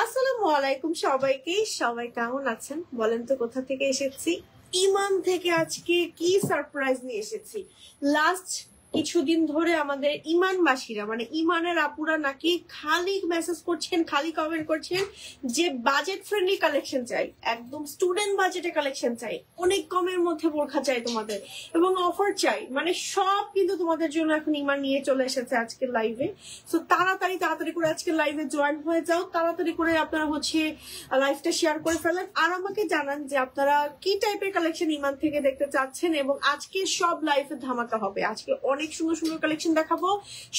আসসালামু আলাইকুম সবাইকে। সবাই কেমন আছেন বলেন তো? কোথা থেকে এসেছি? ইমান থেকে আজকে কি সারপ্রাইজ নিয়ে এসেছি। লাস্ট কিছুদিন ধরে আমাদের ইমানবাসীরা মানে ইমানের আপুরা নাকি খালি মেসেজ করছেন, খালি কমেন্ট করছেন যে বাজেট ফ্রেন্ডলি কালেকশন চাই, একদম স্টুডেন্ট বাজেটে কালেকশন চাই, অনেক কমের মধ্যে বোরখা চাই তোমাদের এবং অফার চাই, মানে সব কিন্তু তোমাদের জন্য এখন ইমান নিয়ে চলে এসেছে আজকের লাইভে। সো তাড়াতাড়ি করে আজকের লাইভে জয়েন হয়ে যাও, তাড়াতাড়ি করে আপনারা হচ্ছে লাইভটা শেয়ার করে ফেলেন আর আমাকে জানান যে আপনারা কি টাইপের কালেকশন ইমান থেকে দেখতে চাচ্ছেন। এবং আজকে সব লাইভে ধামাকা হবে, আজকে অনেক সুন্দর সুন্দর কালেকশন দেখাবো,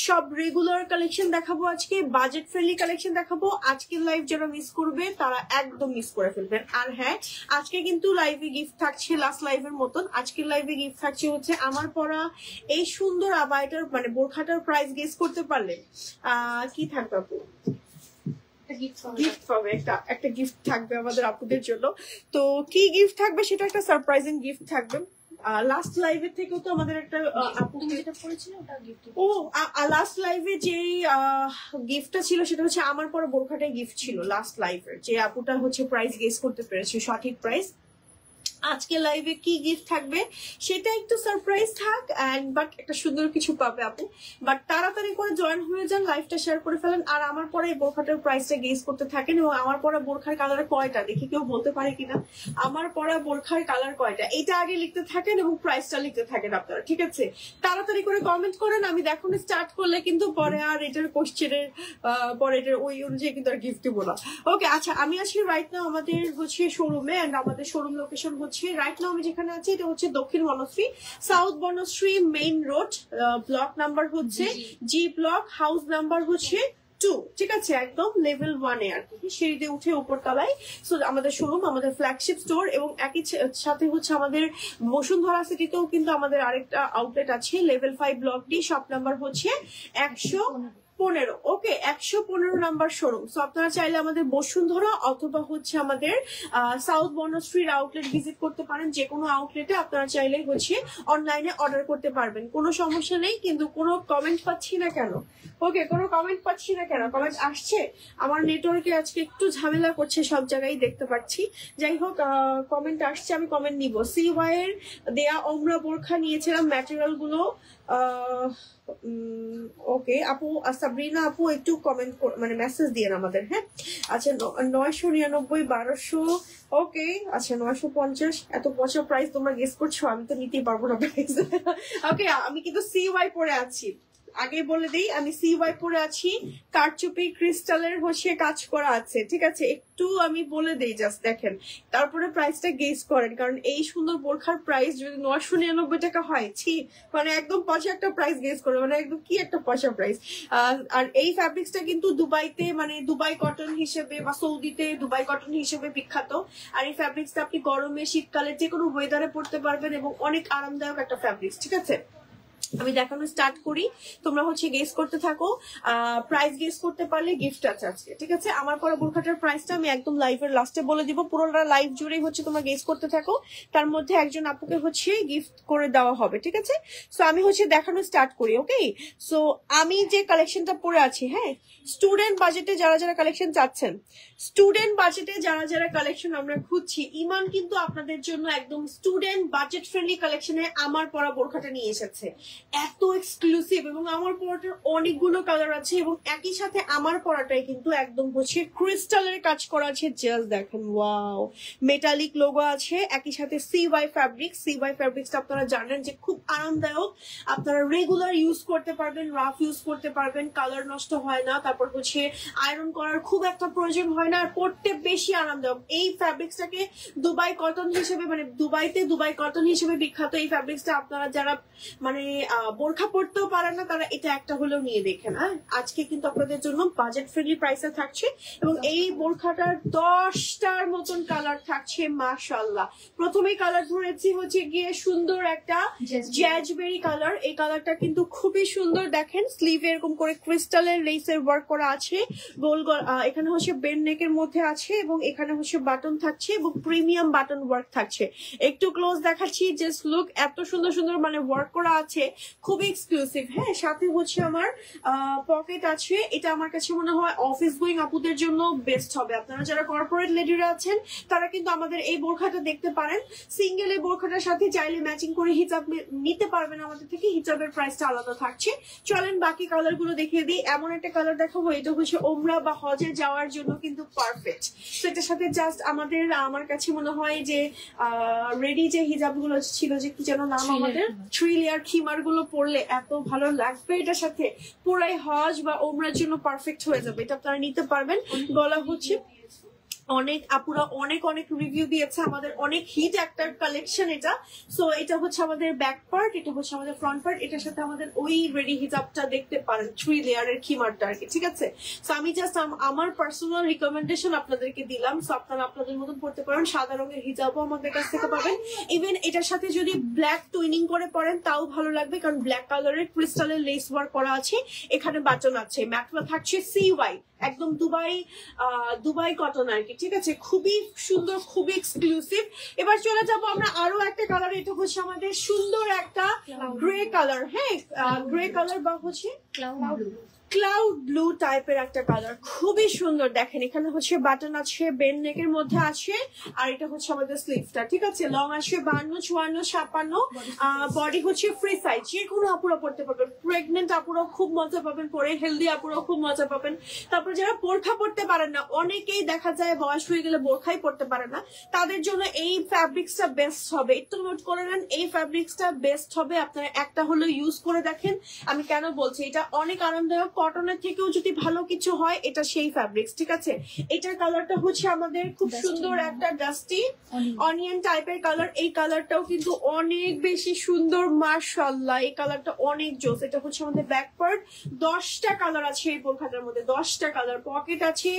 সব রেগুলার কালেকশন দেখাবো, আজকে বাজেট ফ্রেন্ডলি কালেকশন দেখাবো। আজকের লাইভ যারা মিস করবে তারা একদম মিস করে ফেলবেন। আর হ্যাঁ, আজকে কিন্তু লাইভে গিফট থাকছে লাস্ট লাইভের মতন। আজকের লাইভে গিফট থাকছে হচ্ছে আমার পরা এই সুন্দর আবাইটার মানে বোরখাটার প্রাইস গেস করতে পারলে কি থাকবে আপু? গিফট পাবে, একটা গিফট থাকবে আমাদের আপুদের জন্য। তো কি গিফট থাকবে সেটা একটা সারপ্রাইজিং গিফট থাকবে। লাস্ট লাইভের থেকেও তো আমাদের একটা আপু যেটা করেছিল ওটা গিফট। ও লাস্ট লাইভে যে গিফটটা ছিল সেটা হচ্ছে আমার পরে বোরখাটাই গিফট ছিল লাস্ট লাইভের, যে আপুটা হচ্ছে প্রাইস গেস করতে পেরেছে সঠিক প্রাইস। আজকে লাইভে কি গিফট থাকবে সেটা একটু সারপ্রাইজ থাক, এন্ড বাট একটা সুন্দর কিছু পাবে আপু। বাট তাড়াতাড়ি করে জয়েন হয়ে যান, লাইভটা শেয়ার করে ফেলেন আর আমার পরে এই বোরখাটার প্রাইসটা গেস করতে থাকেন। এবং আমার পরা বোরখার কালার কয়টা দেখি কেউ বলতে পারে কিনা, আমার পরা বোরখার কালার কয়টা এটা আগে লিখতে থাকেন এবং প্রাইসটা লিখতে থাকেন আপনারা, ঠিক আছে? তাড়াতাড়ি করে কমেন্ট করেন, আমি দেখানো স্টার্ট করলে কিন্তু পরে আর এটার কোশ্চেনের পরে এটার ওই অনুযায়ী কিন্তু আর গিফট দিব না। ওকে, আচ্ছা আমি আছি রাইট নাও আমাদের হচ্ছে শোরুমে, এন্ড আমাদের শোরুম লোকেশন হচ্ছে রাইট নাও আমি যেখানে আছি এটা হচ্ছে দক্ষিণ Banasree, south Banasree main road, block number হচ্ছে জি ব্লক, হাউস নাম্বার হচ্ছে 2, ঠিক আছে? একদম লেভেল 1 এ আর কি, সিঁড়িতে উঠে উপর তলায়। সো আমাদের শোরুম, আমাদের ফ্ল্যাগশিপ স্টোর এবং একই সাথে হচ্ছে আমাদের বসুন্ধরা সিটিতেও কিন্তু আমাদের আরেকটা আউটলেট আছে, level 5 block D, shop number হচ্ছে 115। ওকে, 115 নাম্বার শোরুম। সো আপনারা চাইলে আমাদের বসুন্ধরা অথবা হচ্ছে আমাদের সাউথ বনশ্রীর আউটলেট ভিজিট করতে পারেন। যে কোনো আউটলেটে আপনারা চাইলে হচ্ছে অনলাইনে অর্ডার করতে পারবেন, কোনো সমস্যা নেই। কিন্তু কোনো কমেন্ট পাচ্ছি না কেন? ওকে, কোনো কমেন্ট পাচ্ছি না কেন? কমেন্ট আসছে, আমার নেটওয়ার্কে আজকে একটু ঝামেলা করছে, সব জায়গায় দেখতে পাচ্ছি। যাই হোক, কমেন্ট আসছে, আমি কমেন্ট নিব। CY এর দেয়া ওমরা বোরখা নিয়েছিলাম, ম্যাটেরিয়াল গুলো ওকে আপু, সাবরিনা আপু একটু কমেন্ট মানে মেসেজ দিয়ে আমাদের। হ্যাঁ, আচ্ছা 999 1200। ওকে, আচ্ছা 950। এত পয়সা প্রাইস তোমরা গেস করছো, আমি তো নিতেই পারবো না প্রাইস। ওকে, আমি কিন্তু CY পরে আছি, আগে বলে দিই আমি CY পরে আছি, কারচুপি ক্রিস্টালের হচ্ছে কাজ করা আছে, ঠিক আছে? একটু আমি বলে দেই, জাস্ট দেখেন, তারপরে প্রাইসটা গেস করেন। কারণ এই সুন্দর বোরখার প্রাইস যদি 999 টাকা হয়, মানে একদম পয়সা একটা প্রাইস গেস করে, মানে একদম কি একটা পয়সা প্রাইস। আর এই ফ্যাব্রিক্সটা কিন্তু দুবাইতে মানে দুবাই কটন হিসেবে বা সৌদিতে দুবাই কটন হিসেবে বিখ্যাত। আর এই ফ্যাব্রিক্সটা আপনি গরমে শীতকালে যে কোনো ওয়েদারে পরতে পারবেন এবং অনেক আরামদায়ক একটা ফ্যাব্রিক্স, ঠিক আছে? আমি দেখানো স্টার্ট করি, তোমরা হচ্ছে গেস করতে থাকো। প্রাইস গেস করতে পারলে গিফট আছে আজকে, ঠিক আছে? আমার পরা বোরখাটার প্রাইসটা আমি একদম লাইভের লাস্টে বলে দিব, পুরোটা লাইভ জুড়েই হচ্ছে তোমরা গেস করতে থাকো, তার মধ্যে একজন আপুকে হচ্ছে গিফট করে দেওয়া হবে, ঠিক আছে? সো আমি হচ্ছে দেখানো স্টার্ট করি। ওকে, সো আমি যে কালেকশনটা পরে আছি, হ্যাঁ, স্টুডেন্ট বাজেটে যারা যারা কালেকশন চাচ্ছেন, স্টুডেন্ট বাজেটে যারা যারা কালেকশন আমরা খুঁজছি, ইমান কিন্তু আপনাদের জন্য একদম স্টুডেন্ট বাজেট ফ্রেন্ডলি কালেকশনে আমার পরা বোরখাটা নিয়ে এসেছে। এত এক্সক্লুসিভ এবং আমার পরাটার অনেকগুলো কালার আছে এবং একই সাথে আমার পরাটাই কিন্তু একদম হচ্ছে ক্রিস্টালের কাজ করা আছে। জাস্ট দেখেন, ওয়াও, মেটালিক লোগো আছে, একই সাথে CY ফ্যাব্রিক্সটা আপনারা জানেন যে খুব আরামদায়ক, আপনারা রেগুলার ইউজ করতে পারবেন, রাফ ইউজ করতে পারবেন, কালার নষ্ট হয় না, তারপর হচ্ছে আয়রন করার খুব একটা প্রয়োজন হয় না, আর পরতে বেশি আরামদায়ক। এই ফ্যাব্রিক্সটাকে দুবাই কটন হিসেবে মানে দুবাইতে দুবাই কটন হিসেবে বিখ্যাত। এই ফ্যাব্রিক্সটা আপনারা যারা মানে বোরখা পড়তেও পারেন না তারা এটা একটা হলেও নিয়ে দেখেন। হ্যাঁ, আজকে কিন্তু আপনাদের জন্য বাজেট ফ্রেন্ডলি প্রাইসে থাকছে এবং এই বোরখাটার 10টার মতন কালার থাকছে। মাশাআল্লাহ, প্রথমেই কালার ধরেছি হচ্ছে গিয়ে সুন্দর একটা জ্যাজবেরি কালার। এই কালারটা কিন্তু খুবই সুন্দর, দেখেন স্লিভে এরকম করে ক্রিস্টালের লেসের ওয়ার্ক করা আছে, গোল গোল এখানে হচ্ছে বেন নেকের মধ্যে আছে এবং এখানে হচ্ছে বাটন থাকছে এবং প্রিমিয়াম বাটন ওয়ার্ক থাকছে। একটু ক্লোজ দেখাচ্ছি, জাস্ট লুক, এত সুন্দর সুন্দর মানে ওয়ার্ক করা আছে। খুবই এক্সক্লুসিভ। হ্যাঁ, সাথে হচ্ছে আমার পকেট আছে। এটা আমার কাছে মনে হয় অফিস গোয়িং আপুদের জন্য বেস্ট হবে। আপনারা যারা কর্পোরেট লেডিরা আছেন তারা কিন্তু আমাদের এই বোরখাটা দেখতে পারেন। সিঙ্গেল এই বোরখাটার সাথে চাইলে ম্যাচিং করে হিজাব নিতে পারবেন আমাদের থেকে। হিজাবের প্রাইসটা আলাদা থাকছে। চলেন বাকি কালার গুলো দেখিয়ে দিই। এমন একটা কালার দেখাবো, এটা হচ্ছে ওমরা বা হজে যাওয়ার জন্য কিন্তু পারফেক্ট। তো এটার সাথে জাস্ট আমার কাছে মনে হয় যে রেডি যে হিজাব গুলো ছিল, যে কি যেন নাম, আমাদের 3 লেয়ার খিমার গুলো পরলে এত ভালো লাগবে। এটার সাথে পুরাই হজ বা ওমরার জন্য পারফেক্ট হয়ে যাবে। এটা আপনারা নিতে পারবেন। গলা হচ্ছে অনেক আপুরা অনেক অনেক রিভিউ দিয়েছে, আমাদের অনেক হিট একটা কালেকশন এটা। সো এটা হচ্ছে আমাদের ব্যাক পার্ট, এটা হচ্ছে আমাদের ফ্রন্ট পার্ট। এটার সাথে আমাদের ওই রেডি হিজাবটা দেখতে পারেন, 3 লেয়ারের খিমারটা আর কি, ঠিক আছে। সো আমি জাস্ট আমার পার্সোনাল রিকমেন্ডেশন আপনাদেরকে দিলাম। সো আপনারা আপনাদের মতন পড়তে পারেন। সাদা রঙের হিজাবও আমাদের কাছ থেকে পাবেন। ইভেন এটার সাথে যদি ব্ল্যাক টুইনিং করে পরেন তাও ভালো লাগবে, কারণ ব্ল্যাক কালারের ক্রিস্টালের লেস ওয়ার্ক করা আছে, এখানে বাটন আছে, ম্যাটটা থাকছে CY, একদম দুবাই কটন আর কি, ঠিক আছে। খুবই সুন্দর, খুবই এক্সক্লুসিভ। এবার চলে যাব আমরা আরো একটা কালার। এটা হচ্ছে আমাদের সুন্দর একটা গ্রে কালার। হ্যাঁ, গ্রে কালার বা হচ্ছে ক্লাউড ব্লু টাইপের একটা কালার, খুবই সুন্দর। দেখেন এখানে হচ্ছে বাটন আছে, বেন নেকের মধ্যে আছে, আর এটা হচ্ছে আমাদের স্লিভটা, ঠিক আছে। লং আছে 52, 54, 56। বডি হচ্ছে ফ্রি সাইজ, যে কোনো আপুরা পড়তে পারবেন। প্রেগনেন্ট আপুরাও খুব মজা পাবেন পরে, হেলদি আপুরাও খুব মজা পাবেন। তারপর যারা বোরখা পড়তে পারেন না, অনেকেই দেখা যায় বয়স হয়ে গেলে বোরখাই পড়তে পারে না, তাদের জন্য এই ফ্যাব্রিক্সটা বেস্ট হবে। একটু নোট করে নেন, এই ফ্যাব্রিক্সটা বেস্ট হবে। আপনারা একটা হলো ইউজ করে দেখেন। আমি কেন বলছি, এটা অনেক আরামদায়ক। কটনের থেকেও যদি ভালো কিছু হয় এটা সেই ফ্যাব্রিক্স, ঠিক আছে। এটার কালারটা হচ্ছে আমাদের খুব সুন্দর একটা ডাস্টি অনিয়ন টাইপের কালার। এই কালারটাও কিন্তু অনেক বেশি সুন্দর, মাশাআল্লাহ। এই কালারটা অনেক জোস। এটা হচ্ছে আমাদের ব্যাক পার্ট। 10টা কালার আছে এই বোরখাটার মধ্যে, 10টা কালার। পকেট আছে,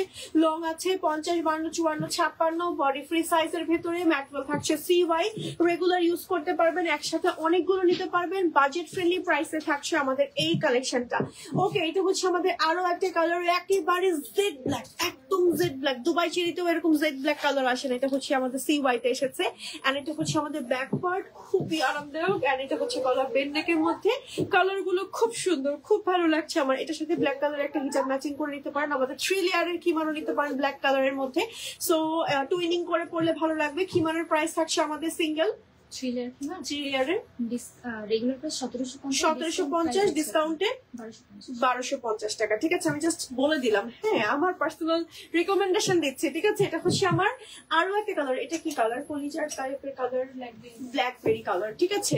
লং আছে 50, 52, 54, 56। বডি ফ্রি সাইজের ভেতরে, ম্যাটেরিয়াল থাকছে CY। রেগুলার ইউজ করতে পারবেন, একসাথে অনেকগুলো নিতে পারবেন। বাজেট ফ্রেন্ডলি প্রাইসে থাকছে আমাদের এই কালেকশনটা। ওকে, এটা হচ্ছে আমাদের আরো একটা কালার, একেবারে জেড ব্ল্যাক, একদম জেড ব্ল্যাক। দুবাই চেরিতেও এরকম জেড ব্ল্যাক কালার আসে না। এটা হচ্ছে আমাদের CY তে এসেছে। এন্ড এটা হচ্ছে আমাদের ব্যাক পার্ট, খুবই আরামদায়ক। এন্ড এটা হচ্ছে গলা বেন নেকের মধ্যে। কালার গুলো খুব সুন্দর, খুব ভালো লাগছে আমার। এটার সাথে ব্ল্যাক কালারের একটা হিজাব ম্যাচিং করে নিতে পারেন। আমাদের 3 লেয়ারের খিমারও নিতে পারেন ব্ল্যাক কালারের মধ্যে। সো টুইনিং করে পড়লে ভালো লাগবে। খিমারের প্রাইস থাকছে আমাদের সিঙ্গেল 3 লেয়ারের রেগুলার প্রাইস 1750, ডিসকাউন্টে 1250 টাকা, ঠিক আছে। আমি জাস্ট বলে দিলাম, হ্যাঁ, আমার পার্সোনাল রিকমেন্ডেশন দিচ্ছি, ঠিক আছে। এটা হচ্ছে আমার আরো একটা কালার। এটা কি কালার? কলিজার টাইপের কালার, ব্ল্যাকবেরি কালার, ঠিক আছে।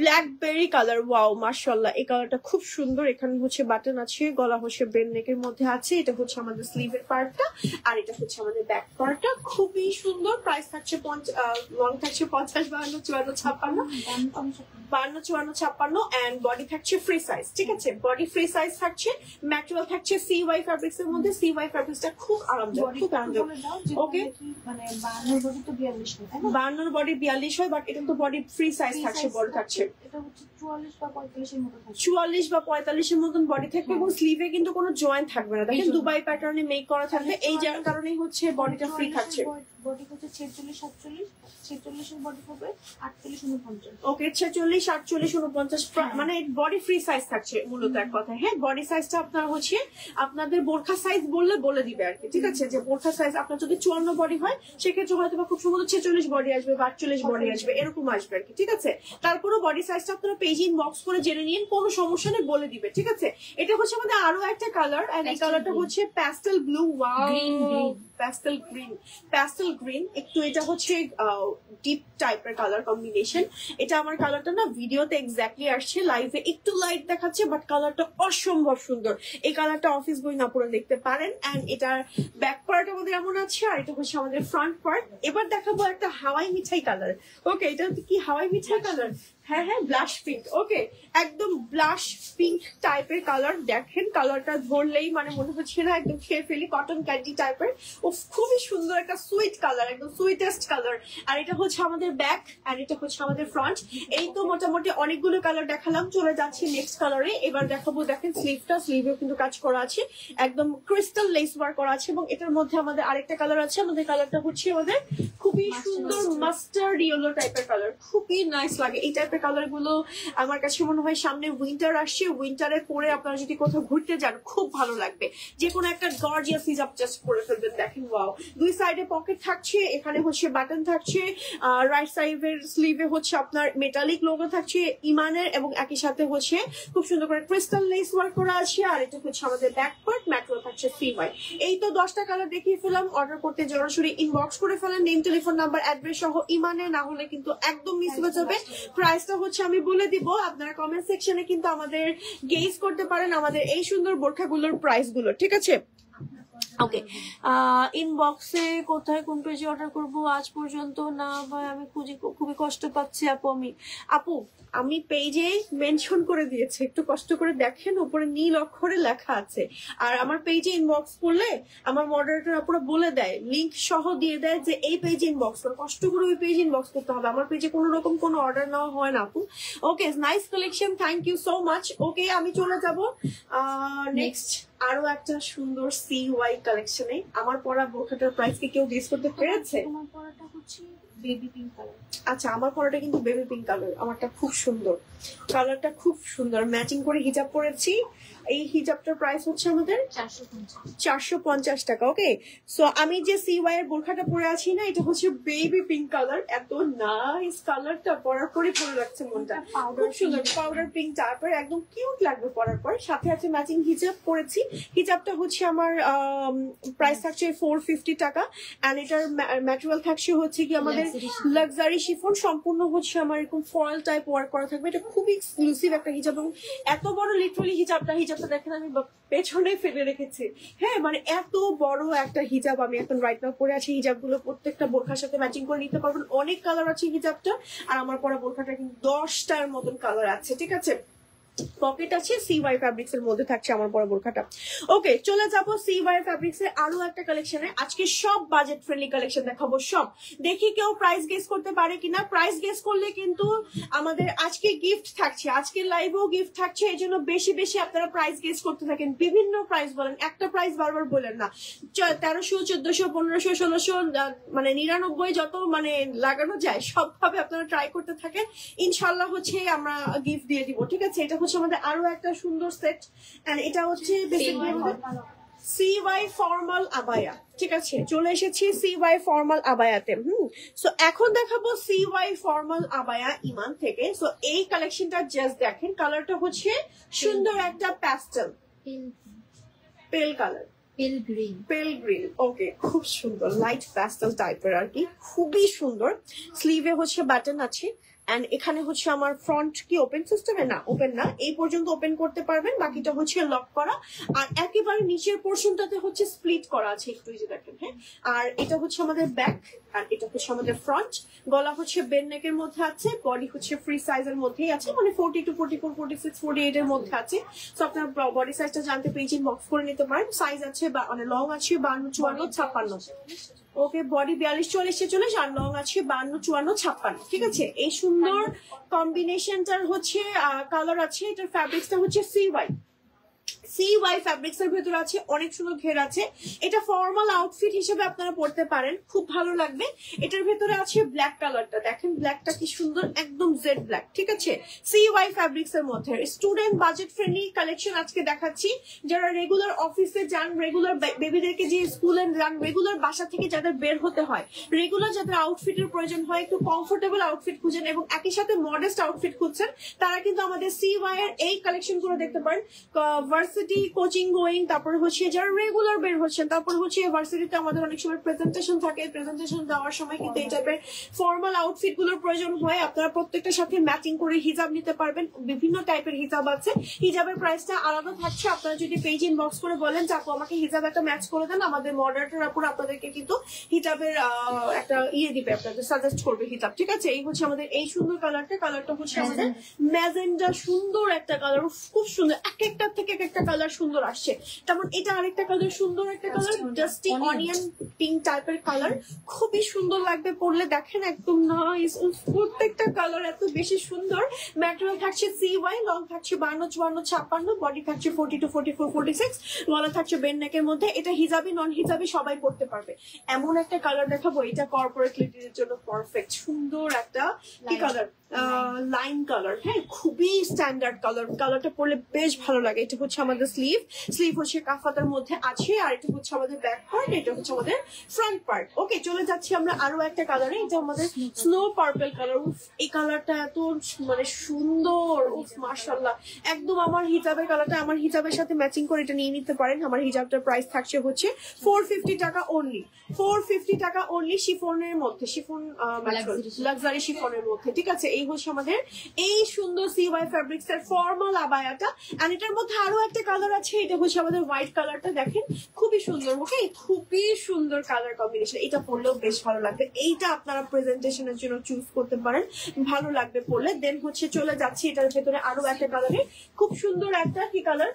ব্ল্যাকবেরি কালার, ওয়াও, মাশাআল্লাহ। এই কালারটা খুব সুন্দর। এখানে হচ্ছে বাটন আছে, গলা হচ্ছে বেন নেকের মধ্যে আছে। এটা হচ্ছে আমাদের স্লিভের পার্টটা, আর এটা হচ্ছে আমাদের ব্যাক পার্টটা, খুবই সুন্দর। প্রাইস থাকছে লং থাকছে 50, 52, 54, 56 এন্ড বডি থাকছে ফ্রি সাইজ, ঠিক আছে। বডি ফ্রি সাইজ থাকছে, ম্যাটেরিয়াল থাকছে CY ফ্যাব্রিক্স এর মধ্যে। CY ফ্যাব্রিক্সটা খুব আরামদায়ক, খুব আরামদায়ক। ওকে, মানে 52 বডি তো 42 হয়, তাই না? 52 বডি 42 হয়, বাট এটা তো বডি ফ্রি সাইজ থাকছে, বড় থাকছে। এটা হচ্ছে 44 বা 45 এর মতো থাকছে, 44 বা 45 এর মতন বডি থাকবে, এবং স্লিভে কিন্তু কোনো জয়েন্ট থাকবে না। দেখেন দুবাই প্যাটার্নে মেক করা থাকবে, এই যার কারণেই হচ্ছে বডিটা ফ্রি থাকছে। বডি হচ্ছে 46, 47, 46 এর বডি হবে 48, 49। ওকে, 46, 48, 49, মানে বডি ফ্রি সাইজ থাকছে মূলত এক কথায়। হ্যাঁ, বডি সাইজটা আপনার হচ্ছে আপনাদের বোরখা সাইজ বলে দিবে আর কি, ঠিক আছে। যে বোরখা সাইজ আপনার যদি 54 বডি হয়, সেক্ষেত্রে হয়তো বা খুব সম্ভবত 46 বডি আসবে বা 48 বডি আসবে, এরকম আসবে আর কি, ঠিক আছে। তারপরও বডি সাইজটা আপনারা পেজে ইনবক্স করে জেনে নিন, কোনো সমস্যা নেই, বলে দিবে, ঠিক আছে। এটা হচ্ছে আমাদের আরো একটা কালার, এন্ড এই কালারটা হচ্ছে pastel blue, wow, pastel green একটু। এটা হচ্ছে ডিপ টাইপের কালার কম্বিনেশন। এটা আমার কালারটা না ভিডিওতে এক্স্যাক্টলি আসছে, লাইভে একটু লাইট দেখাচ্ছে, বাট কালারটা অসম্ভব সুন্দর। এই কালারটা অফিস বই না পুরো দেখতে পারেন। এন্ড এটার ব্যাক পার্ট আমাদের এমন আছে, আর এটা হচ্ছে আমাদের ফ্রন্ট পার্ট। এবার দেখাবো একটা হাওয়াই মিঠাই কালার। ওকে, এটা কি হাওয়াই মিঠাই কালার? হ্যাঁ, ব্লাশ পিঙ্ক। ওকে, একদম ব্লাশ পিঙ্ক টাইপের কালার। দেখেন কালারটা ধরলেই মানে মনে হচ্ছে না একদম খেয়ে ফেলি, কটন ক্যান্ডি টাইপের। ও খুবই সুন্দর একটা সুইট কালার, একদম সুইটেস্ট কালার। আর এটা হচ্ছে আমাদের ব্যাক, আর এটা হচ্ছে আমাদের ফ্রন্ট। এই তো মোটামুটি অনেকগুলো কালার দেখালাম, চলে যাচ্ছি নেক্সট কালারে। এবার দেখাবো, দেখেন স্লিভেও কিন্তু কাজ করা আছে, একদম ক্রিস্টাল লেস ওয়ার্ক করা আছে। এবং এটার মধ্যে আমাদের আরেকটা কালার আছে, আমাদের কালারটা হচ্ছে আমাদের খুব খুবই সুন্দর মাস্টার্ড ইয়েলো টাইপের কালার, খুবই নাইস লাগে এই টাইপের কালার গুলো। আমার কাছে মনে হয় সামনে উইন্টার আসছে, উইন্টারে পরে আপনারা যদি কোথাও ঘুরতে যান খুব ভালো লাগবে। যে কোনো একটা গর্জিয়াস হিজাব জাস্ট পরে ফেলবেন। দেখেন ওয়াও, দুই সাইডে পকেট থাকছে, এখানে হচ্ছে বাটন থাকছে, রাইট সাইডের স্লিভে হচ্ছে আপনার মেটালিক লোগো থাকছে ইমানের, এবং একই সাথে হচ্ছে খুব সুন্দর করে ক্রিস্টাল লেস ওয়ার্ক করা আছে। আর এটা হচ্ছে আমাদের ব্যাক পার্ট, ম্যাট্রো থাকছে CY। এই তো 10টা কালার দেখিয়ে ফেলাম। অর্ডার করতে সরাসরি ইনবক্স করে ফেলেন, নেম, টেলিফোন নাম্বার, অ্যাড্রেস সহ ইমানে, না হলে কিন্তু একদম মিস হয়ে যাবে। প্রাইসটা হচ্ছে আমি বলে দিব, আপনারা কমেন্ট সেকশনে কিন্তু আমাদের গেজ করতে পারেন আমাদের এই সুন্দর বোরখাগুলোর প্রাইস গুলো, ঠিক আছে? ওকে, ইনবক্সে কোথায় কোন পেজে অর্ডার করব আজ পর্যন্ত না ভাই, আমি খুবই কষ্ট পাচ্ছি আপু আমি পেজে মেনশন করে দিয়েছি, একটু কষ্ট করে দেখেন, উপরে নীল অক্ষরে লেখা আছে। আর আমার পেজে ইনবক্স করলে আমার মডারেটর আপুরা বলে দেয়, লিংক সহ দিয়ে দেয় যে এই পেজে ইনবক্স করে, কষ্ট করে ওই পেজে ইনবক্স করতে হবে। আমার পেজে কোনো রকম কোনো অর্ডার নেওয়া হয় না আপু। Okay, nice collection, thank you so much. Okay, আমি চলে যাব নেক্সট আরো একটা সুন্দর CY কালেকশনে। আমার পরা বোরখাটার প্রাইস কি কেউ গেস করতে পেরেছে? তোমার পরাটা হচ্ছে বেবি পিঙ্ক কালার। আচ্ছা, আমার পরাটা কিন্তু বেবি পিঙ্ক কালার, আমারটা খুব সুন্দর, কালারটা খুব সুন্দর, ম্যাচিং করে হিজাব পরেছি। এই হিজাবটার প্রাইস হচ্ছে আমাদের 450 টাকা। ওকে, সো আমি যে CY এর বোরখাটা পরে আছি না, এটা হচ্ছে বেবি পিঙ্ক কালার। এত নাইস কালারটা, পরার পরে ভালো লাগছে মনটা, খুব সুন্দর পাউডার পিঙ্ক টাইপের, একদম কিউট লাগবে পরার পর। সাথে আছে ম্যাচিং হিজাব পরেছি। হিজাবটা হচ্ছে আমার প্রাইস থাকছে 450 টাকা, এন্ড এটার ম্যাটেরিয়াল থাকছে হচ্ছে কি আমাদের লাক্সারি শিফন, সম্পূর্ণ হচ্ছে আমার এরকম ফয়েল টাইপ ওয়ার্ক করা থাকবে। এটা খুবই এক্সক্লুসিভ একটা হিজাব, এবং এত বড় লিটারালি হিজাবটা দেখেন আমি পেছনে ফেলে রেখেছি। হ্যাঁ, মানে এত বড় একটা হিজাব আমি এখন রাইট নাও পরে আছি। হিজাব গুলো প্রত্যেকটা বোরখার সাথে ম্যাচিং করে নিতে পারবেন, অনেক কালার আছে হিজাবটা। আর আমার পরা বোরখাটা কিন্তু 10টার মতন কালার আছে, ঠিক আছে? পকেট আছে, CY ফ্যাব্রিক্স এর মধ্যে থাকছে আমার পরা বোরখাটা। ওকে, চলে যাবো CY ফ্যাব্রিক্স এর আরো একটা কালেকশনে। আজকে সব বাজেট ফ্রেন্ডলি কালেকশন দেখাবো, সব। দেখি কেউ প্রাইস গেস করতে পারে কিনা। প্রাইস গেস করলে কিন্তু আমাদের আজকে গিফট থাকছে, আজকে লাইভেও গিফট থাকছে। এই জন্য বেশি বেশি আপনারা প্রাইস গেস করতে থাকেন, বিভিন্ন প্রাইস বলেন, একটা প্রাইস বারবার বলেন না। 1300, 1400, 1500, 1600, মানে 99 যত মানে লাগানো যায় সবভাবে আপনারা ট্রাই করতে থাকেন। ইনশাল্লাহ হচ্ছে আমরা গিফট দিয়ে দিব, ঠিক আছে? এটা হচ্ছে আমাদের আরো একটা সুন্দর সেট, এন্ড এটা হচ্ছে CY ফর্মাল আবায়া, ঠিক আছে? চলে এসেছি CY ফর্মাল আবায়াতে। সো এখন দেখাবো CY ফর্মাল আবায়া ইমান থেকে। সো এই কালেকশনটা জাস্ট দেখেন, কালারটা হচ্ছে সুন্দর একটা প্যাস্টেল পেল কালার, পেল গ্রিন। ওকে, খুব সুন্দর লাইট প্যাস্টেল টাইপের আর কি, খুবই সুন্দর। স্লিভে হচ্ছে বাটন আছে, এন্ড এখানে হচ্ছে আমার ফ্রন্ট কি ওপেন সিস্টেমে, না ওপেন না, এই পর্যন্ত ওপেন করতে পারবেন, বাকিটা হচ্ছে লক করা। আর একেবারে নিচের পোর্শনটাতে হচ্ছে স্প্লিট করা আছে, একটু এই যে দেখেন। হ্যাঁ, আর এটা হচ্ছে আমাদের ব্যাক, আর এটা হচ্ছে আমাদের ফ্রন্ট। গলা হচ্ছে বেন নেকের মধ্যে আছে, বডি হচ্ছে ফ্রি সাইজের মধ্যেই আছে, মানে 42, 44, 46, 48 এর মধ্যে আছে। সো আপনার বডি সাইজটা জানতে পেজ ইনবক্স করে নিতে পারেন। সাইজ আছে মানে লং আছে 52, 54, 56। ওকে, বডি 42, 44, 46, আর লং আছে 52, 54, 56, ঠিক আছে? এই সুন্দর কম্বিনেশনটার হচ্ছে কালার আছে। এটার ফ্যাব্রিক্সটা হচ্ছে CY ফ্যাব্রিক্স এর ভেতরে আছে, অনেক সুন্দর ঘের আছে। এটা ফর্মাল আউটফিট হিসেবে আপনারা পড়তে পারেন, খুব ভালো লাগবে। এটার ভেতরে আছে ব্ল্যাক কালারটা, দেখেন ব্ল্যাকটা কি সুন্দর, একদম জেড ব্ল্যাক, ঠিক আছে? CY ফ্যাব্রিক্স এর মধ্যে স্টুডেন্ট বাজেট ফ্রেন্ডলি কালেকশন আজকে দেখাচ্ছি। যারা রেগুলার অফিসে যান, রেগুলার বেবিদেরকে যে স্কুলে যান, রেগুলার বাসা থেকে যাদের বের হতে হয়, রেগুলার যাদের আউটফিটের প্রয়োজন হয়, একটু কমফোর্টেবল আউটফিট খুঁজেন এবং একই সাথে মডেস্ট আউটফিট খুঁজছেন, তারা কিন্তু আমাদের CY এর এই কালেকশন গুলো দেখতে পারেন। ভার্সিটি কোচিং গোয়িং, তারপরে হচ্ছে যারা রেগুলার বের হচ্ছেন, তারপরে হচ্ছে ভার্সিটিতে আমাদের অনেক সময় প্রেজেন্টেশন থাকে, প্রেজেন্টেশন দেওয়ার সময় কিন্তু এই টাইপের ফর্মাল আউটফিট গুলোর প্রয়োজন হয়। আপনারা প্রত্যেকটার সাথে ম্যাচিং করে হিজাব নিতে পারবেন, বিভিন্ন টাইপের হিজাব আছে। হিজাবের প্রাইসটা আলাদা থাকছে। আপনারা যদি পেজ ইনবক্স করে বলেন যে আপু আমাকে হিজাব একটা ম্যাচ করে দেন, আমাদের মডারেটর আপুর আপনাদেরকে কিন্তু হিজাবের একটা দিবে, আপনাদের সাজেস্ট করবে হিজাব, ঠিক আছে? এই হচ্ছে আমাদের এই সুন্দর কালারটা হচ্ছে আমাদের ম্যাজেন্ডা, সুন্দর একটা কালার, খুব সুন্দর। এক একটা থেকে এক একটা কালার সুন্দর আসছে, তেমন এটা আরেকটা কালার সুন্দর একটা কালার, ডাস্টি অনিয়ন পিঙ্ক টাইপের কালার, খুবই সুন্দর লাগবে পরলে। দেখেন একদম নাইস, প্রত্যেকটা কালার এত বেশি সুন্দর। ম্যাটেরিয়াল থাকছে CY, লং থাকছে 52, 54, 56, বডি থাকছে 42, 44, 46, গলা থাকছে বেন্ড নেকের মধ্যে। এটা হিজাবি নন হিজাবি সবাই পরতে পারবে। এমন একটা কালার দেখাবো, এটা কর্পোরেট লেডির জন্য পারফেক্ট, সুন্দর একটা কি কালার, লাইন কালার, হ্যাঁ খুবই স্ট্যান্ডার্ড কালার। কালারটা পরলে বেশ ভালো লাগে। এটা হচ্ছে আমাদের স্লিভ হচ্ছে কাফাতার মধ্যে আছে, আর এটা হচ্ছে আমাদের ব্যাক পার্ট, এটা হচ্ছে আমাদের ফ্রন্ট পার্ট। ওকে, চলে যাচ্ছি আমরা আরো একটা কালারে, এটা আমাদের স্নো পার্পল কালার। এই কালারটা এত মানে সুন্দর, মাশাআল্লাহ, একদম আমার হিজাবের কালারটা, আমার হিজাবের সাথে ম্যাচিং করে এটা নিয়ে নিতে পারেন। আমার হিজাবটার প্রাইস থাকছে হচ্ছে 450 টাকা অনলি, 450 টাকা অনলি, শিফনের মধ্যে, শিফন লাক্সারি শিফনের মধ্যে, ঠিক আছে। এই হচ্ছে আমাদের এই সুন্দর CY ফ্যাব্রিক্স এর ফর্মাল আবায়াটা। আর এটার মধ্যে আরো একটা কালার আছে, এটা হচ্ছে আমাদের হোয়াইট কালারটা, দেখেন খুবই সুন্দর। ওকে, খুবই সুন্দর কালার কম্বিনেশন, এটা পরলেও বেশ ভালো লাগবে। এইটা আপনারা প্রেজেন্টেশনের জন্য চুজ করতে পারেন, ভালো লাগবে পরলে। দেন হচ্ছে চলে যাচ্ছি এটার ভেতরে আরো একটা কালারে, খুব সুন্দর একটা কি কালার,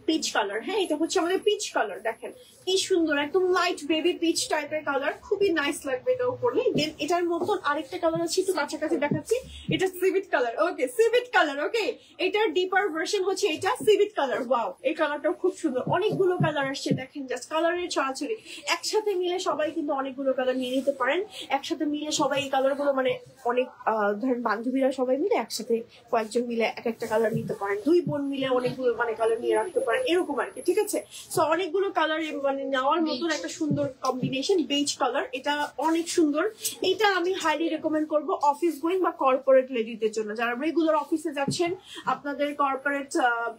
পিচ কালার। হ্যাঁ, এটা হচ্ছে আমাদের পিচ কালার, দেখেন কি সুন্দর, একদম লাইট বেবি পিচ টাইপের কালার, খুবই নাইস লাগবে এটাও পরলে। দেন এটার মতন আরেকটা কালার আছে, একটু কাছাকাছি দেখাচ্ছি, এটা সিভিট কালার। ওকে, সিভিট কালার। ওকে, এটার ডিপার ভার্সন হচ্ছে এটা সিভিট কালার। ওয়াও, এই কালারটাও খুব সুন্দর। অনেকগুলো কালার আসছে, দেখেন জাস্ট কালারের ছড়াছড়ি। একসাথে মিলে সবাই কিন্তু অনেকগুলো কালার নিয়ে নিতে পারেন। একসাথে মিলে সবাই এই কালার গুলো মানে অনেক ধরেন বান্ধবীরা সবাই মিলে একসাথে কয়েকজন মিলে এক একটা কালার নিতে পারেন, দুই বোন মিলে অনেকগুলো মানে কালার নিয়ে রাখতে পারেন, এরকম আর কি, ঠিক আছে। সো অনেকগুলো কালার মানে নেওয়ার মতন একটা সুন্দর কম্বিনেশন, বেজ কালার, এটা অনেক সুন্দর। এটা আমি হাইলি রেকমেন্ড করব অফিস গোয়িং বা কর্পোরেট লেডিদের জন্য, যারা রেগুলার অফিসে যাচ্ছেন, আপনাদের কর্পোরেট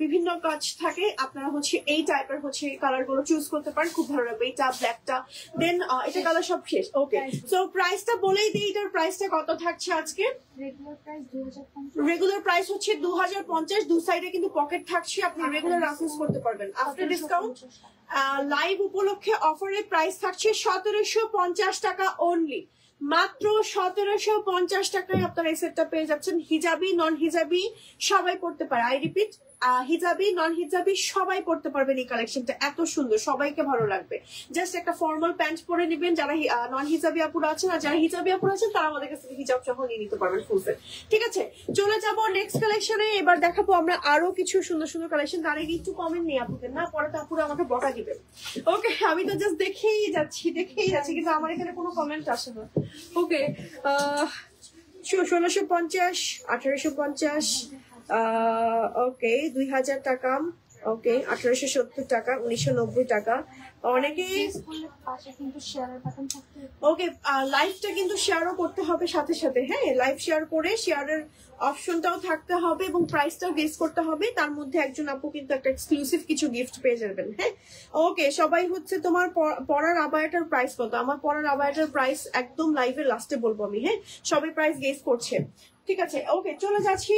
বিভিন্ন কাজ থাকে, আপনারা হচ্ছে এই টাইপের হচ্ছে কালার গুলো চুজ করতে পারেন, খুব ভালো লাগবে। এটা ব্ল্যাকটা, দেন এটা কালার সব শেষ। ওকে, সো প্রাইসটা বলেই দিই, এটার প্রাইসটা কত থাকছে আজকে। রেগুলার প্রাইস হচ্ছে 2050, দু সাইডে কিন্তু পকেট থাকছে, আপনি রেগুলার ইউজ করতে পারবেন। আফটার ডিসকাউন্ট লাইভ উপলক্ষে অফারের প্রাইস থাকছে 1750 টাকা অনলি, মাত্র 1750 টাকায় আপনারা এই সেটটা পেয়ে যাচ্ছেন। হিজাবি নন হিজাবি সবাই পড়তে পারে, I repeat, hijabi non hijabi সবাই পড়তে পারবেন। এই কালেকশনটা এত সুন্দর, সবাইকে ভালো লাগবে। জাস্ট একটা ফর্মাল প্যান্ট পরে নেবেন যারা নন হিজাবি আপুরা আছেন, আর যারা হিজাবি আপুরা আছেন তারা আমাদের কাছে হিজাব সহ নিয়ে নিতে পারবেন ফুল সেট, ঠিক আছে। চলে যাব নেক্সট কালেকশনে, এবার দেখাবো আমরা আরো কিছু সুন্দর সুন্দর কালেকশন। তার আগে একটু কমেন্ট নেই আপুদের, না পরে তো আপুরা আমাকে বকা দিবে। ওকে, আমি তো জাস্ট দেখেই যাচ্ছি কিন্তু আমার এখানে কোনো কমেন্ট আসে না। ওকে, 1650, 1850, ওকে 2000 টাকা, ওকে 1870 টাকা, 1990 টাকা। অনেকে ওকে, লাইভটা কিন্তু শেয়ারও করতে হবে সাথে সাথে, হ্যাঁ লাইভ শেয়ার করে শেয়ারের অপশনটাও থাকতে হবে এবং প্রাইসটাও গেস করতে হবে। তার মধ্যে একজন আপু কিন্তু একটা এক্সক্লুসিভ কিছু গিফট পেয়ে যাবেন। হ্যাঁ, ওকে, সবাই হচ্ছে তোমার পরার আবায়াটার প্রাইস কত? আমার পরার আবায়াটার প্রাইস একদম লাইভের লাস্টে বলবো আমি। হ্যাঁ, সবাই প্রাইস গেস করছে, ঠিক আছে। ওকে, চলে যাচ্ছি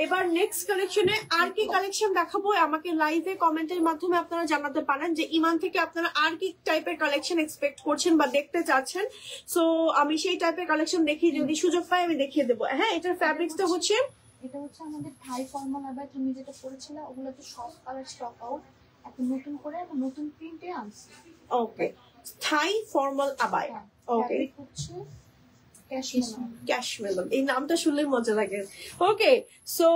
এবার নেক্সট কালেকশনে। আর কি কালেকশন দেখাবো আমাকে লাইভে কমেন্টের মাধ্যমে আপনারা জানাতে পারেন যে ইমান থেকে আপনারা আর কি টাইপের কালেকশন এক্সপেক্ট করছেন বা দেখতে চাচ্ছেন। সো আমি সেই টাইপের কালেকশন দেখি, যদি সুযোগ পাই আমি দেখিয়ে দেবো। হ্যাঁ, এটার ফ্যাব্রিক্সটা হচ্ছে, এটা হচ্ছে আমাদের থাই ফর্মাল আবায়া। তুমি যেটা পরেছিলে ওগুলো তো সব কালার স্টক আউট, এখন নতুন করে নতুন প্রিন্টে আনছি। ওকে, থাই ফর্মাল আবায়া। ওকে, হচ্ছে ক্যাশমেলন, এই নামটা শুনলে মজা লাগে। ওকে, সো